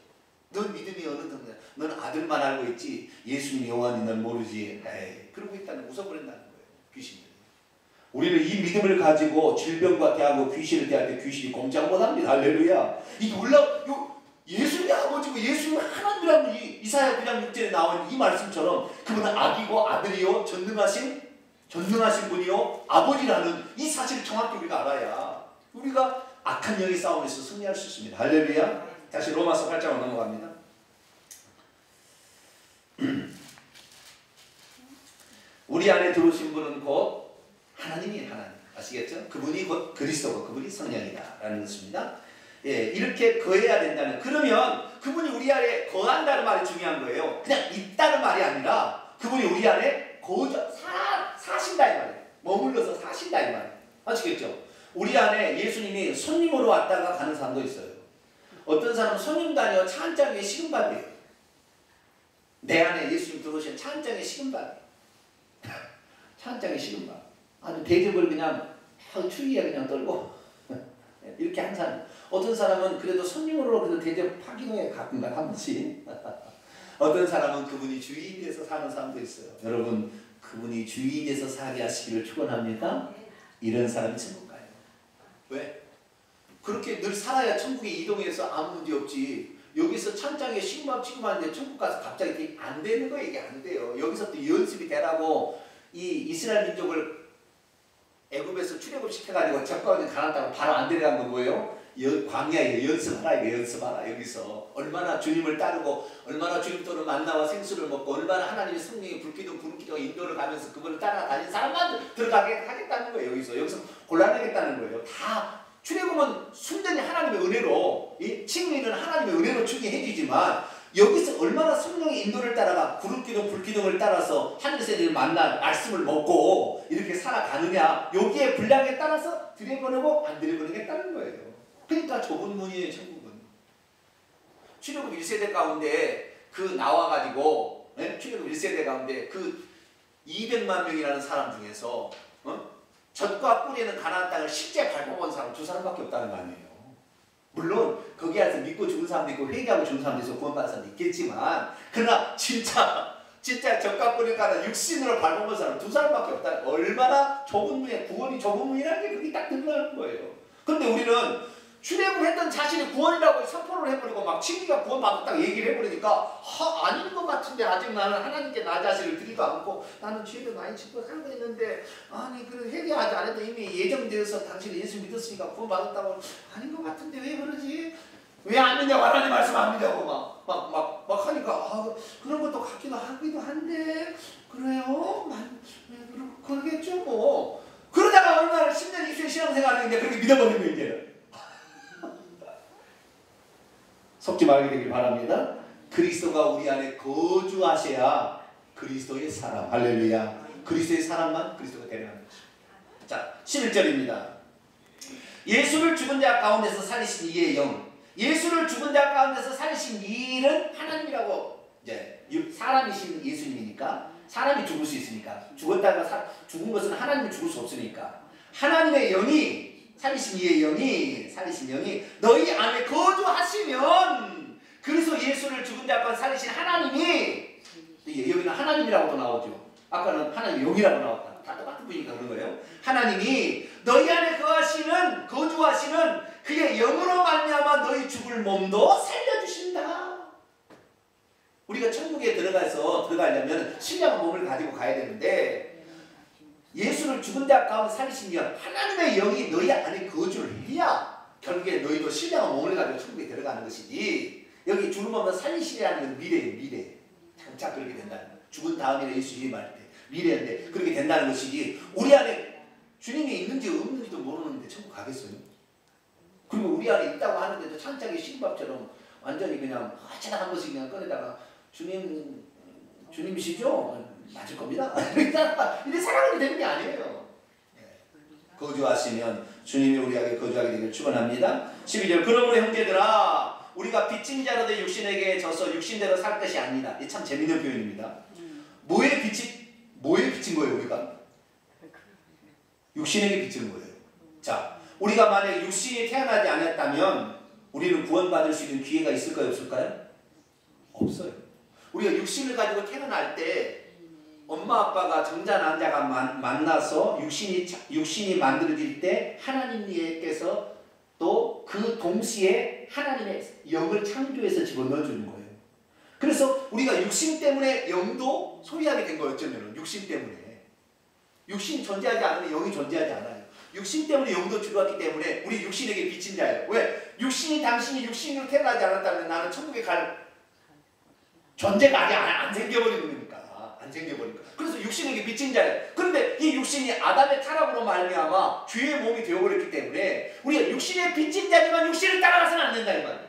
넌 믿음이 어느 정도냐. 넌 아들만 알고 있지 예수님 여호와는 넌 모르지. 에이, 그러고 있다는 웃어버린다는 거예요. 귀신들이. 우리는 이 믿음을 가지고 질병과 대하고 귀신을 대할 때 귀신이 꼼짝 못합니다. 할렐루야. 이 예수님이 아버지고 예수님이 하나님이라는 이사야 9장 6절에 나온 이 말씀처럼 그분은 아기고 아들이요 전능하신 분이요 아버지라는 이 사실을 정확히 우리가 알아야 우리가 악한 영의 싸움에서 승리할 수 있습니다. 할렐루야. 다시 로마서 8장으로 넘어갑니다. 우리 안에 들어오신 분은 곧 하나님이 하나님. 아시겠죠? 그분이 곧 그리스도고 그분이 성령이다 라는 것입니다. 예, 이렇게 거해야 된다는, 그러면 그분이 우리 안에 거한다는 말이 중요한 거예요. 그냥 있다는 말이 아니라 그분이 우리 안에 사신다 이 말이에요. 머물러서 사신다 이 말이에요. 아시겠죠? 우리 안에 예수님이 손님으로 왔다가 가는 사람도 있어요. 어떤 사람은 손님도 아니고 차 한 장에 식은밥이에요. 내 안에 예수님 들어오시면 차 한 장에 식은밥. 차 한 장에 식은밥. 아주 대접을 그냥 추위에 그냥 떨고 이렇게 한 사람. 어떤 사람은 그래도 손님으로 그래도 대접하기도 해. 가끔가 한 번씩. 어떤 사람은 그분이 주인이 돼서 사는 사람도 있어요. 여러분 그분이 주인이 돼서 살게 하시기를 축원합니다. 이런 사람이 천국 가요. 왜? 그렇게 늘 살아야 천국에 이동해서 아무 문제 없지. 여기서 찬장에 식밥 취급하는데 천국 가서 갑자기 안 되는 거 이게 안 돼요. 여기서부터 연습이 되라고 이 이스라엘 민족을 애굽에서 출애굽 시켜가지고 적과까지 가놨다고 바로 안 데려간 건 뭐예요? 광야에 연습하라 이거 연습하라. 여기서 얼마나 주님을 따르고 얼마나 주님 또는 만나와 생수를 먹고 얼마나 하나님의 성령의 불기둥 구름기둥 인도를 가면서 그분을 따라다니는 사람만 들어가게 하겠다는 거예요. 여기서 곤란하겠다는 거예요. 다 출애굽은 순전히 하나님의 은혜로 칭의는 하나님의 은혜로 충의해 주지만 여기서 얼마나 성령의 인도를 따라가 구름기둥 불기둥을 따라서 하늘에서 만나 말씀을 먹고 이렇게 살아가느냐 여기에 분량에 따라서 들여보내고 안 들여보내겠다는 거예요. 그러니까 좁은 문이에요. 천국은. 출애굽 1세대 가운데 그 나와가지고 출애굽 1세대 가운데 그 200만 명이라는 사람 중에서 젖과 꿀에는 가나안 땅을 실제 밟아본 사람 2사람밖에 없다는 거 아니에요. 물론 거기 안에서 믿고 죽은 사람도 있고 회개하고 죽은 사람도 있고 구원받은 사람도 있겠지만 그러나 진짜 젖과 꿀에 가는 육신으로 밟아본 사람 2사람밖에 없다. 얼마나 좁은 문이야. 구원이 좁은 문이라는 게 그게 딱 드러나는 거예요. 그런데 우리는 출애굽을 했던 자신이 구원이라고 선포를 해버리고 막 친구가 구원받았다고 얘기를 해버리니까 아닌 것 같은데 아직 나는 하나님께 나 자신을 드리도 않고 나는 죄를 많이 짓고 살고 있는데 아니 그래 회개하지 않아도 이미 예정되어서 당신이 예수 믿었으니까 구원받았다고 아닌 것 같은데 왜 그러지? 왜 안 믿냐고 하나님 말씀 안 믿냐고 막 하니까 그런 것도 같기도 하기도 한데 그래요? 그러겠죠 뭐. 그러다가 얼마나 10년 20년 신앙생활 하는데 그렇게 믿어버린 거예요 이제는. 속지 말게 되길 바랍니다. 그리스도가 우리 안에 거주하셔야 그리스도의 사람. 할렐루야. 그리스도의 사람만 그리스도가 되는 것입니다. 자, 11절입니다. 예수를 죽은 자 가운데서 살리신 이의 영. 예수를 죽은 자 가운데서 살리신 이 일은 하나님이라고 이제 사람이신 예수님이니까 사람이 죽을 수 있으니까 죽었다가 죽은 것은 하나님이 죽을 수 없으니까 하나님의 영이 살리신 이의 영이 살리신 영이 너희 안에 거주하시면 그래서 예수를 죽은 자 가운데 살리신 하나님이 여기는 하나님이라고도 나오죠. 아까는 하나님 영이라고 나왔다. 다 똑같은 분이니까 그런 거예요. 하나님이 너희 안에 거주하시는 그의 영으로 말미암아 너희 죽을 몸도 살려주신다. 우리가 천국에 들어가려면 신령한 몸을 가지고 가야 되는데 예수를 죽은 자 가운데 살리시면 하나님의 영이 너희 안에 거주를 해야 결국에 너희도 신령한 몸을 가지고 천국에 들어가는 것이지. 여기 죽을 몸을 살리시라는 건 미래예요. 미래. 장차 그렇게 된다는 거예요. 죽은 다음에 예수님이 말할 때 미래인데 그렇게 된다는 것이지. 우리 안에 주님이 있는지 없는지도 모르는데 천국 가겠어요? 그리고 우리 안에 있다고 하는데도 창작의 신밥처럼 완전히 그냥 어쩌다 한 번씩 그냥 꺼내다가 주님이시죠? 맞을 겁니다. 이렇게 살아가게 되는 게 아니에요. 거주하시면 주님이 우리에게 거주하게 되기를 축원합니다. 12절 그러므로 형제들아 우리가 빚진 자로도 육신에게 져서 육신대로 살 것이 아니라. 이 참 재밌는 표현입니다. 뭐에 빚진 거예요 우리가? 육신에게 빚진 거예요. 자, 우리가 만약 육신이 태어나지 않았다면 우리는 구원받을 수 있는 기회가 있을까요 없을까요? 없어요. 우리가 육신을 가지고 태어날 때 엄마 아빠가 정자 난자가 만나서 육신이 만들어질 때 하나님께서 또 그 동시에 하나님의 영을 창조해서 집어넣어주는 거예요. 그래서 우리가 육신 때문에 영도 소유하게 된 거예요. 어쩌면 육신 때문에. 육신이 존재하지 않으면 영이 존재하지 않아요. 육신 때문에 영도 들어왔기 때문에 우리 육신에게 빚진 자예요. 왜? 당신이 육신으로 태어나지 않았다면 나는 천국에 갈 존재가 아직 안 생겨버리는 거니까. 안 생겨버리니까. 그래서 육신에게 빚진 자예요. 그런데 이 육신이 아담의 타락으로 말미암아 죄의 몸이 되어버렸기 때문에 우리가 육신에 빚진 자지만 육신을 따라가서는 안 된다 이 말이에요.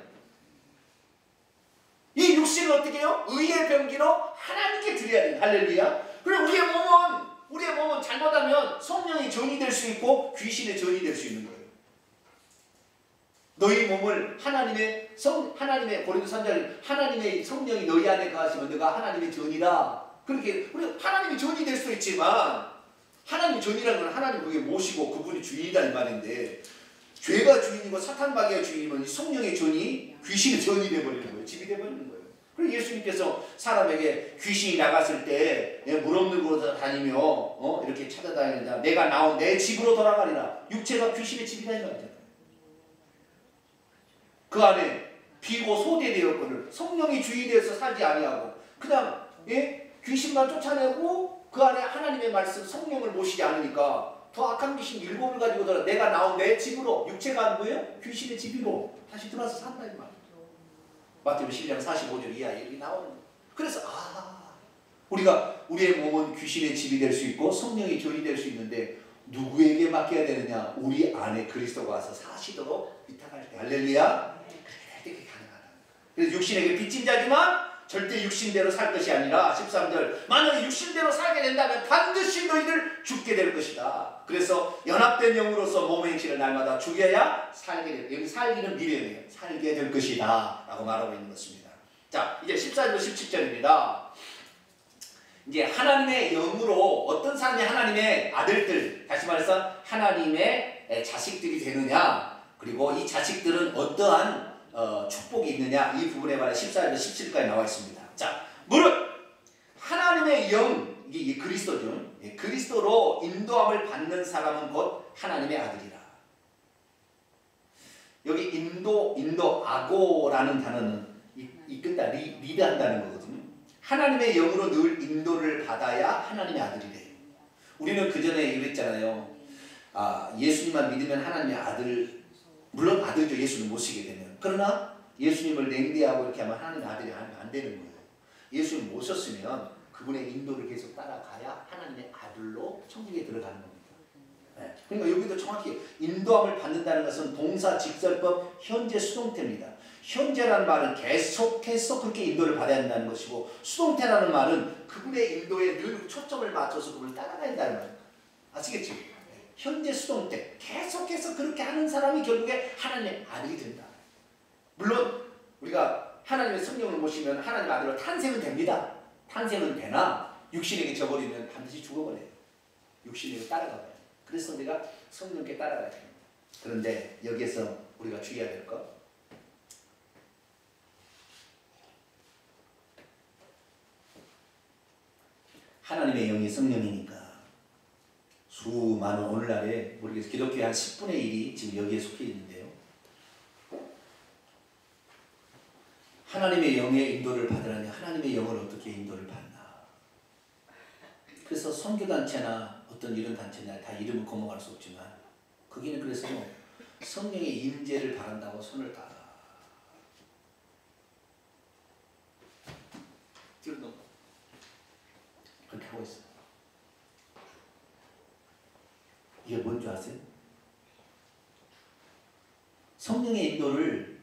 이 육신을 어떻게 해요? 의의 병기로 하나님께 드려야 돼요. 할렐루야. 그리고 우리의 몸은 잘못하면 성령의 전이 될 수 있고 귀신의 전이 될 수 있는 거예요. 너희 몸을 하나님의 고린도 3절 하나님의 성령이 너희 안에 거하시면 너가 하나님의 전이다. 그렇게 우리 하나님이 전이 될 수도 있지만 하나님이 전이라는 건 하나님 그게 모시고 그분이 주인이다 이 말인데 죄가 주인이고 사탄마귀가 주인이면 이 성령의 전이 귀신의 전이 되어버리는 거예요. 집이 되어버리는 거예요. 그리고 예수님께서 사람에게 귀신이 나갔을 때 물 없는 곳에 다니며 이렇게 찾아다니다 내가 나온 내 집으로 돌아가리라. 육체가 귀신의 집이다 이 말이잖아요. 그 안에 비고 소대되었거늘 성령이 주인이 되어서 살지 아니하고 그냥 귀신만 쫓아내고 그 안에 하나님의 말씀 성령을 모시지 않으니까 더 악한 귀신 7을 가지고 들어 내가 나온 내 집으로 육체가 뭐예요? 귀신의 집으로 다시 들어와서 산다 이 말이에요. 마태복음 11장 45절 이하에 이렇게 나오는 거예요. 그래서 우리의 몸은 귀신의 집이 될 수 있고 성령의 전이 될 수 있는데 누구에게 맡겨야 되느냐? 우리 안에 그리스도가 와서 사시도록 위탁할 때. 할렐루야. 그렇게 가능하다. 그래서 육신에게 빚진 자지만 절대 육신대로 살 것이 아니라 13절 만약에 육신대로 살게 된다면 반드시 너희들 죽게 될 것이다. 그래서 연합된 영으로서 몸의 행실을 날마다 죽여야 살게 될. 여기 살기는 미래예요. 살게 될 것이다 라고 말하고 있는 것입니다. 자, 이제 14절 17절입니다. 이제 하나님의 영으로 어떤 사람이 하나님의 아들들, 다시 말해서 하나님의 자식들이 되느냐, 그리고 이 자식들은 어떠한 축복이 있느냐, 이 부분에 관해 14절에서 17절까지 나와 있습니다. 자, 무릇 하나님의 영, 이게 그리스도죠. 그리스도로 인도함을 받는 사람은 곧 하나님의 아들이라. 여기 인도아고라는 단어는 이끈다, 리드한다는 거거든요. 하나님의 영으로 늘 인도를 받아야 하나님의 아들이래요. 우리는 그 전에 이랬잖아요. 예수님만 믿으면 하나님의 아들, 물론 아들죠. 예수를 모시게 되면. 그러나 예수님을 냉대하고 이렇게 하면 하나님의 아들이 안 되는 거예요. 예수를 모셨으면 그분의 인도를 계속 따라가야 하나님의 아들로 천국에 들어가는 겁니다. 네. 그러니까 여기도 정확히 인도함을 받는다는 것은 동사 직설법 현재 수동태입니다. 현재라는 말은 계속해서 그렇게 인도를 받아야 한다는 것이고 수동태라는 말은 그분의 인도에 늘 초점을 맞춰서 그분을 따라가야 한다는 말입니다. 아시겠죠? 현재 수동태 계속해서 그렇게 하는 사람이 결국에 하나님의 아들이 된다. 물론 우리가 하나님의 성령을 모시면 하나님의 아들로 탄생은 됩니다. 탄생은 되나 육신에게 져버리면 반드시 죽어버려요. 육신에게 따라가봐요. 그래서 우리가 성령께 따라가야 됩니다. 그런데 여기에서 우리가 주의해야 될 것, 하나님의 영이 성령이니까 수많은 오늘날에 우리 기독교의 한 10분의 1이 지금 여기에 속해 있는데요. 하나님의 영의 인도를 받으라니 하나님의 영을 어떻게 인도를 받나. 그래서 선교단체나 어떤 이런 단체나 다 이름을 거머갈 수 없지만 거기는 그래서 성령의 임재를 바란다고 손을 따라 뒤로 넘어 그렇게 하고 있어요. 이게 뭔지 아세요? 성령의 인도를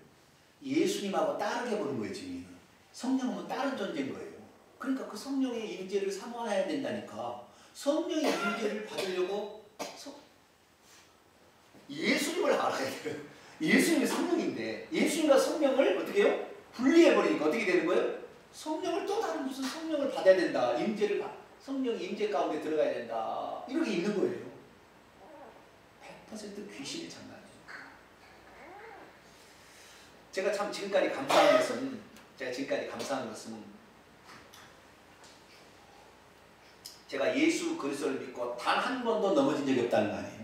예수님하고 따르게 보는 거예요. 지금 성령은 다른 존재인 거예요. 그러니까 그 성령의 임재를 사모해야 된다니까. 성령의 임재를 받으려고 예수님을 알아야 돼요. 예수님이 성령인데 예수님과 성령을 어떻게 해요? 분리해버리니까 어떻게 되는 거예요? 성령을 또 다른 무슨 성령을 받아야 된다. 임재를 성령 임재 가운데 들어가야 된다. 이렇게 있는 거예요. 100% 귀신이 장난이에요. 제가 참 지금까지 감사한 것은 제가 예수 그리스도를 믿고 단 한 번도 넘어진 적이 없다는 거 아니에요.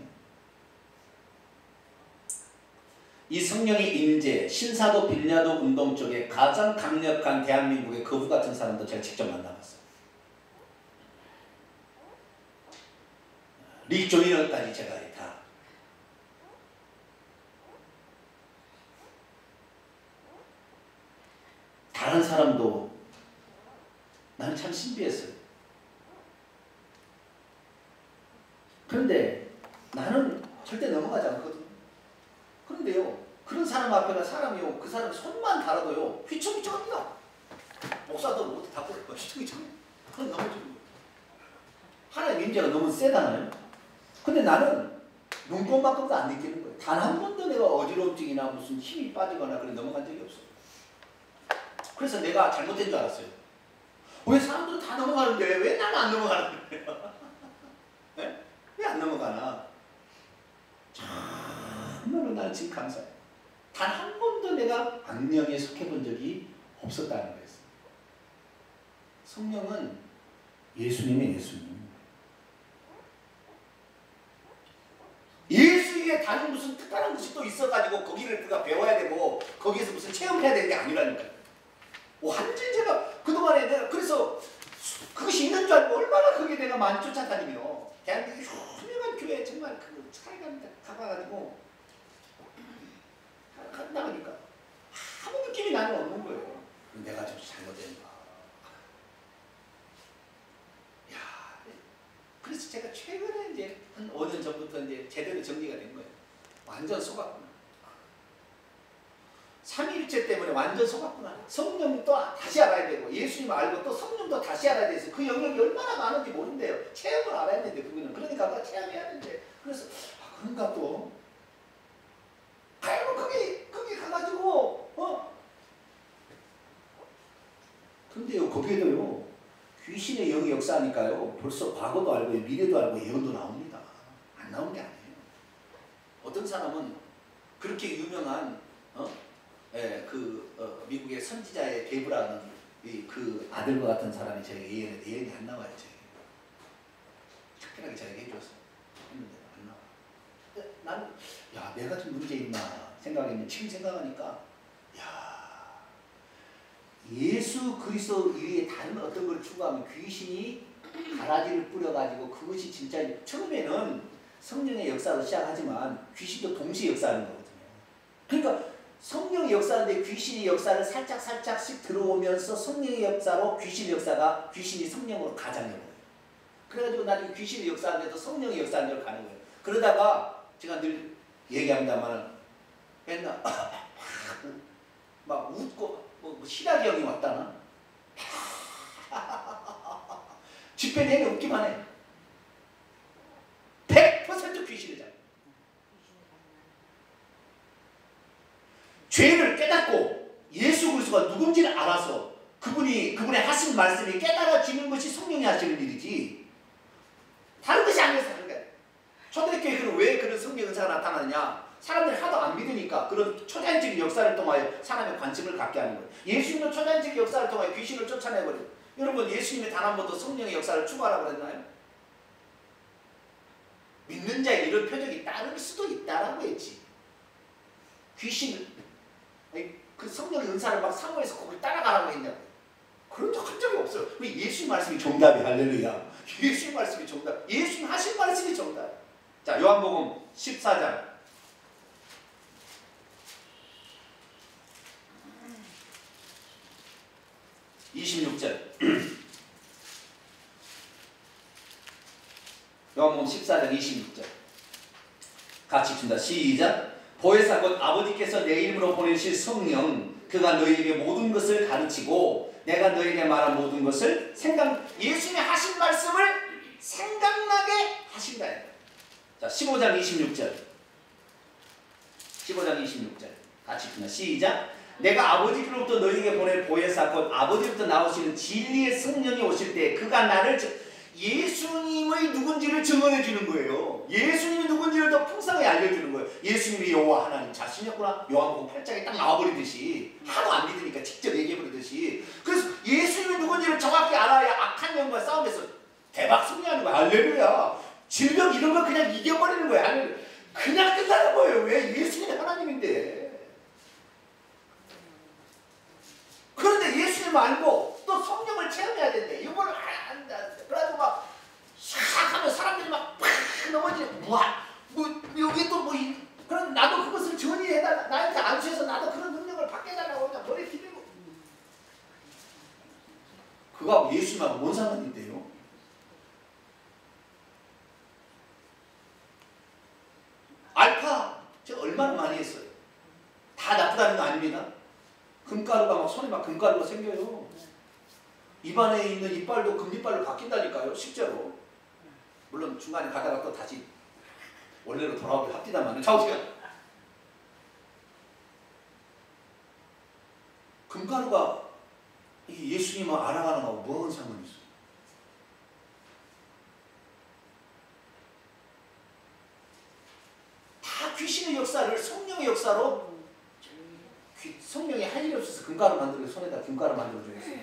이 성령의 임재, 신사도 빌냐도 운동 쪽에 가장 강력한 대한민국의 거부 같은 사람도 제가 직접 만나봤어요. 릭 조이너까지 제가 다. 다른 사람도 나는 참 신비했어요. 그런데 나는 절대 넘어가지 않거든요. 그런데요, 그런 사람 앞에는 사람이요, 그 사람 손만 달아도요, 휘청휘청합니다. 목사도 못 닫고 휘청휘청. 그건 넘어지는 거예요. 하나님의 임재가 너무 세잖아요. 근데 나는 눈곱만큼도 안 느끼는 거예요. 단 한 번도 내가 어지러움증이나 무슨 힘이 빠지거나 그래 넘어간 적이 없어요. 그래서 내가 잘못된 줄 알았어요. 왜 사람들은 다 넘어가는데 왜 나는 안 넘어가는 거예요? 네? 왜 안 넘어가나? 정말로 나는 지금 감사해요. 단 한 번도 내가 악령에 속해 본 적이 없었다는 거였어요. 성령은 예수님의 예수님. 예수에게 다른 무슨 특별한 것이 또 있어가지고 거기를 우리가 배워야 되고 거기에서 무슨 체험해야 되는 게 아니라니까요. 완전히 제가 그동안에 내가 그래서 그것이 있는 줄 알고 얼마나 거기에 내가 많이 쫓아다니며 대한민국의 훌륭한 교회 정말 그 차이가 가봐가지고 나가니까 아무 느낌이 나는 없는 거예요. 내가 좀 잘못된다. 야, 그래서 제가 최근에 이제 한 5년 전부터 이제 제대로 정리가 된 거예요. 완전 속았구나. 삼위일체 때문에 완전 속았구나. 성령도 다시 알아야 되고 예수님 알고 또 성령도 다시 알아야 돼서 그 영역이 얼마나 많은지 모른대요. 체험을 알아야 되는데 그거는 그러니까 나 체험해야 되는데 그래서 그런가 또 아이고 거기 가가지고 근데요 거기에도요 귀신의 영이 역사하니까요 벌써 과거도 알고 미래도 알고 예언도 나옵니다. 안 나온 게 아니에요. 어떤 사람은 그렇게 유명한 미국의 선지자의 게브라는 그 아들과 같은 사람이 저에게 예언이 안 나와요. 특별하게 저에게 해줘서 했는데 안 나와. 나는 야 내가 좀 문제 있나 생각했는데 지금 생각하니까 야 예수 그리스도 위에 다른 어떤 걸 추구하면 귀신이 가라지를 뿌려가지고 그것이 진짜 처음에는 성령의 역사로 시작하지만 귀신도 동시에 역사하는 거거든요. 그러니까 성령의 역사인데 귀신의 역사를 살짝씩 들어오면서 성령의 역사로 귀신의 역사가 귀신이 성령으로 가장해버려요. 그래가지고 나중에 귀신의 역사인데도 성령의 역사인대로 가는 거예요. 그러다가 제가 늘 얘기합니다만 맨날 막 웃고 뭐 시라기 형이 왔다나 집회 내내 웃기만 해. 100% 귀신을 잡아요. 죄를 깨닫고 예수 그리스도가 누군지를 알아서 그분의 하신 말씀이 깨달아지는 것이 성령이 하시는 일이지 다른 것이 아니어서 하는 거예요. 초대교회는 왜 그런 성령 은사가 나타나느냐? 사람들이 하도 안 믿으니까 그런 초자연적인 역사를 통하여 사람의 관심을 갖게 하는 거예요. 예수님은 초자연적인 역사를 통하여 귀신을 쫓아내버려요. 여러분 예수님이 단 한 번도 성령의 역사를 추구하라고 그랬나요? 믿는 자의 이런 표적이 따를 수도 있다라고 했지. 귀신을 그 성령의 은사를 막 사모해서 거기 따라가라고 했냐고. 그런 적 한 적이 없어요. 왜 예수님 말씀이 정답이 할렐루야. 예수님 말씀이 정답. 예수님 하신 말씀이 정답. 자, 요한복음 14장 26절. 요한복음 14장 26절. 같이 읽습니다. 시작. 보혜사 곧 아버지께서 내 이름으로 보내실 성령 그가 너희에게 모든 것을 가르치고 내가 너희에게 말한 모든 것을 예수님이 하신 말씀을 생각나게 하신다. 자, 15장 26절. 15장 26절. 같이 읽습니다. 시작. 내가 아버지로부터 너희에게 보낼 보혜사 곧 아버지로부터 나오시는 진리의 성령이 오실 때 그가 나를 예수님의 누군지를 증언해 주는 거예요. 예수님이 누군지를 더 풍성하게 알려주는 거예요. 예수님이 여호와 하나님 자신이었구나. 요한복음 8장에 딱 나와버리듯이 하도 안 믿으니까 직접 얘기해버리듯이. 그래서 예수님이 누군지를 정확히 알아야 악한 영과 싸움에서 대박 승리하는 거야. 할렐루야. 질병 이런 거 그냥 이겨버리는 거야. 할렐루야. 그냥 끝나는 거예요. 왜? 예수님이 하나님인데. 그런데 예수님 알고 또 성령을 체험해야 된대. 이걸 안다. 그래가지고 막 샥 하면 사람들이 막 팍 넘어지는 뭐 여기 또 뭐 그럼 나도 그것을 전이해달라. 나한테 안수해서 나도 그런 능력을 받게 해달라고 그냥 머리 비비고. 그거하고 예수님하고 뭔 상관인데요? 알파 제가 얼마나 많이 했어요. 다 나쁘다는 거 아닙니다. 금가루가 막 손에 막 금가루가 생겨요. 입안에 있는 이빨도 금이빨로 바뀐다니까요. 실제로. 물론 중간에 가다가 또 다시 원래로 돌아오긴 합니다만 자우지가 금가루가 이 예수님을 알아가는 거하고 뭔 상관이 있어요? 다 귀신의 역사를 성령의 역사로 성령이 할 일이 없어서 금가루 만들고 손에다 금가루 만들어 주겠어요.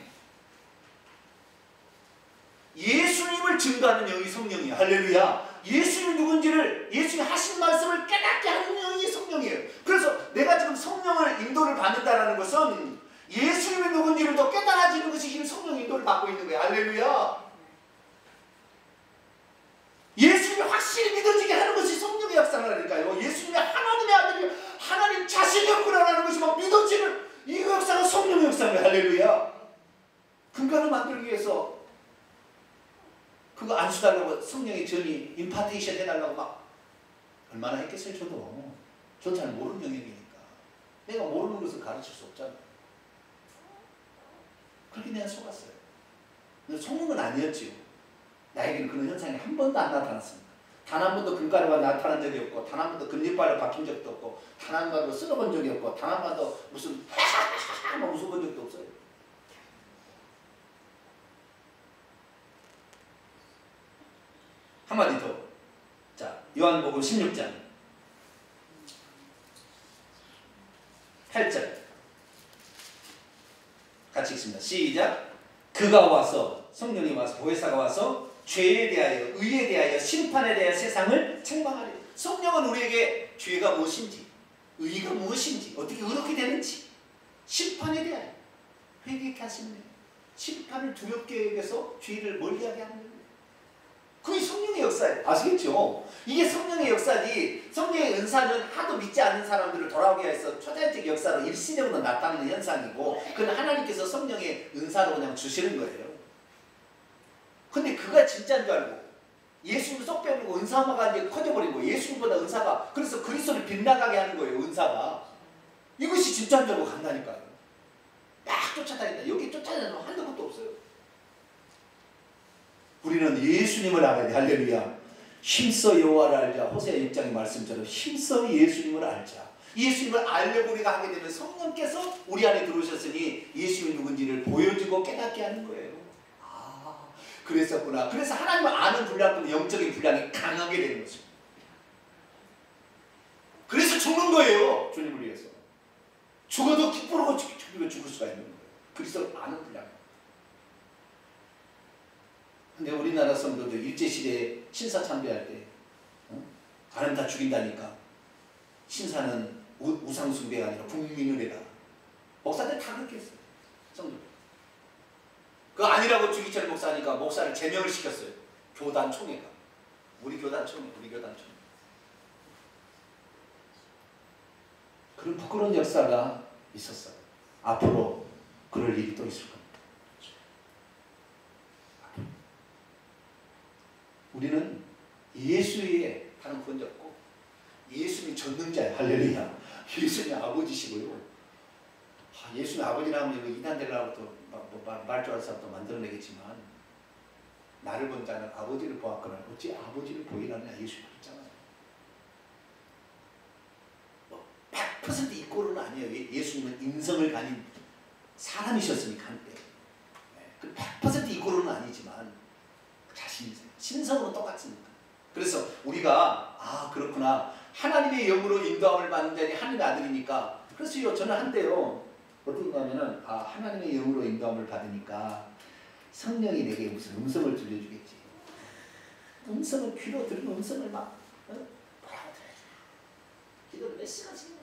예수님을 증거하는 영이 성령이에요. 할렐루야. 예수님이 누군지를 예수님이 하신 말씀을 깨닫게 하는 영이 성령이에요. 그래서 내가 지금 성령을 인도를 받는다는 것은 예수님이 누군지를 더 깨달아지는 것이 지금 성령 인도를 받고 있는 거예요. 할렐루야. 예수님이 확실히 믿어지게 하는 것이 성령의 역사라니까요. 예수님이 하나님의 아들이 하나님 자신이었구나라는 것이 막 믿어지는 이 역사가 성령의 역사입니다. 할렐루야. 금가루 만들기 위해서 그거 안수 달라고 성령의 전이 임파테이션 해달라고 막 얼마나 했겠어요. 저도 잘 모르는 영역이니까 내가 모르는 것을 가르칠 수 없잖아요. 그렇게 내가 속았어요. 근데 속는 건 아니었지요. 나에게는 그런 현상이 한 번도 안 나타났습니다. 단 한 번도 금가루가 나타난 적이 없고 단 한 번도 금이빨로 바뀐 적도 없고 단 한 번도 쓸어본 적이 없고 단 한 번도 무슨 하하하하 막 웃어본 적도 없어요. 한마디 더. 자, 요한복음 16장 8절 같이 읽습니다. 시작. 그가 와서 성령이 와서 보혜사가 와서 죄에 대하여 의에 대하여 심판에 대하여 세상을 책망하리. 성령은 우리에게 죄가 무엇인지 의가 무엇인지 어떻게 의롭게 되는지 심판에 대하여 회개케 하시는 거예요. 심판을 두렵게 여겨서 죄를 멀리하게 하는 거예요. 그게 성령의 역사예요. 아시겠죠? 이게 성령의 역사지. 성령의 은사는 하도 믿지 않는 사람들을 돌아오게 해서 초자연적 역사로 일시적으로 나타나는 현상이고 그건 하나님께서 성령의 은사로 그냥 주시는 거예요. 근데 그가 진짜인 줄 알고 예수님 쏙 빼버리고 은사가 이제 커져버린 거예요. 예수님보다 은사가. 그래서 그리스도를 빗나가게 하는 거예요. 은사가. 이것이 진짜인 줄 알고 간다니까요. 막 쫓아다닌다. 여기 쫓아다니는 거 한두 것도 없어요. 우리는 예수님을 알아야 돼. 할렐루야. 힘써 여호와를 알자. 호세아 6장의 말씀처럼 힘써 예수님을 알자. 예수님을 알려고 우리가 하게 되면 성령께서 우리 안에 들어오셨으니 예수님이 누군지를 보여주고 깨닫게 하는 거예요. 아, 그랬었구나. 그래서 하나님을 아는 분량보다 영적인 분량이 강하게 되는 거죠. 그래서 죽는 거예요. 주님을 위해서. 죽어도 기쁘고 죽을 수가 있는 거예요. 그리스도를 아는 분량. 근데 우리나라 성도들 일제시대에 신사 참배할 때 사람 다 죽인다니까 신사는 우상숭배가 아니라 국민을 해라. 목사들 다 그렇게 했어요. 성도들. 그거 아니라고 주기철 목사니까 목사를 제명을 시켰어요. 교단 총회가. 우리 교단 총회. 그런 부끄러운 역사가 있었어요. 앞으로 그럴 일이 또 있을 겁니다. 우리는 예수의 다른 구원자 없고 예수님이 전능자예요. 할렐루야. 예수님이 아버지시고요. 예수님 아버지라면 이거 이단되려고 또 말 좋아하는 사람 또 만들어내겠지만 나를 본 자는 아버지를 보았거나 어찌 아버지를 보이라냐 예수님 그랬잖아요. 100% 이꼴은 아니에요. 예수님은 인성을 가진 사람이셨으니까 한때 100% 이꼴은 아니지만 자신이세요. 신성으로 똑같으니까. 그래서 우리가 그렇구나 하나님의 영으로 인도함을 받는 자니 하나님의 아들이니까 그래서 저는 한때요 어떤가 하면은 하나님의 영으로 인도함을 받으니까 성령이 내게 무슨 음성을 들려주겠지. 음성을 귀로 들은 음성을 막 뭐라고 들어야지. 기도를 몇 시간씩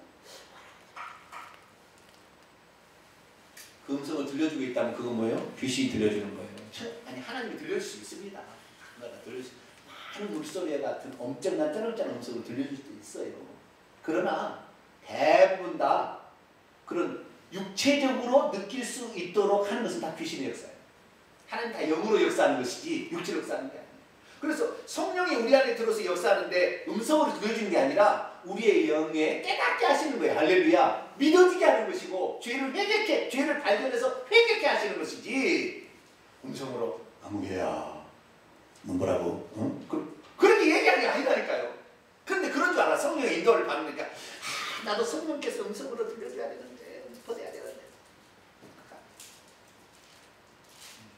그 음성을 들려주고 있다면 그건 뭐예요? 귀신이 들려주는 거예요. 아니 하나님이 들려줄 수 있습니다. 많은 물소리 같은 엄청난 쩌렁쩌렁 음성을 들려줄 수도 있어요. 그러나 대부분 다 그런 육체적으로 느낄 수 있도록 하는 것은 다 귀신의 역사예요. 하나님 다 영으로 역사하는 것이지 육체로 역사하는 게 아니에요. 그래서 성령이 우리 안에 들어서 역사하는데 음성으로 들려주는 게 아니라 우리의 영에 깨닫게 하시는 거예요. 할렐루야. 믿어지게 하는 것이고 죄를 발견해서 회개케 하시는 것이지 음성으로 아무개야 너 뭐라고? 그렇게 얘기하는 게 아니라니까요. 그런데 그런 줄 알아. 성령의 인도를 받으니까 나도 성령께서 음성으로 들려줘야 되는데 보내야 되는데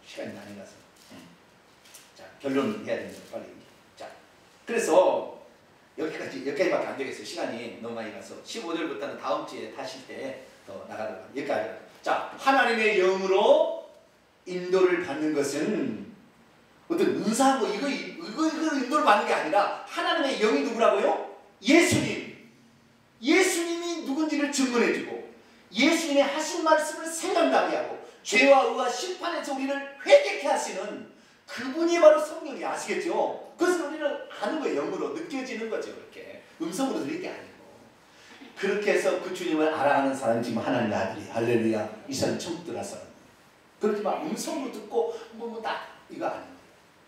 시간이 많이 가서 자 결론 해야 됩니다. 빨리. 자 그래서 여기까지밖에 안 되겠어요. 시간이 너무 많이 가서 15절부터는 다음 주에 타실 때 더 나가도록 합니다. 여기까지. 자 하나님의 영으로 인도를 받는 것은 어떤 은사하고 이거 인도를 받는 게 아니라 하나님의 영이 누구라고요? 예수님이 누군지를 증언해주고 예수님의 하신 말씀을 생각나게 하고 죄와 의와 심판에서 우리를 회개케 하시는 그분이 바로 성령이 아시겠죠? 그것을 우리는 아는 거예요. 영으로 느껴지는 거죠. 이렇게 음성으로 들릴 게 아니고 그렇게 해서 그 주님을 알아가는 사람이 지금 하나님의 아들이 할렐루야. 이 사람이 천국 들어갈 사람. 그렇지만 음성으로 듣고 이거 아닙니다.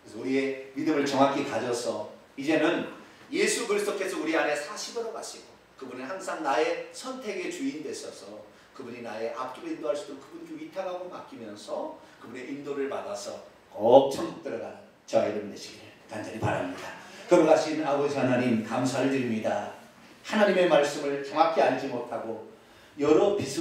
그래서 우리의 믿음을 정확히 가져서 이제는 예수 그리스도께서 우리 안에 사시도록 하시고 그분은 항상 나의 선택의 주인 되셔서 그분이 나의 앞길을 인도할 수도 그분께 위탁하고 맡기면서 그분의 인도를 받아서 꼭 천국 들어가는 저와 여러분 되시기를 간절히 바랍니다. 걸어가신 아버지 하나님 감사를 드립니다. 하나님의 말씀을 정확히 알지 못하고 여러 비슷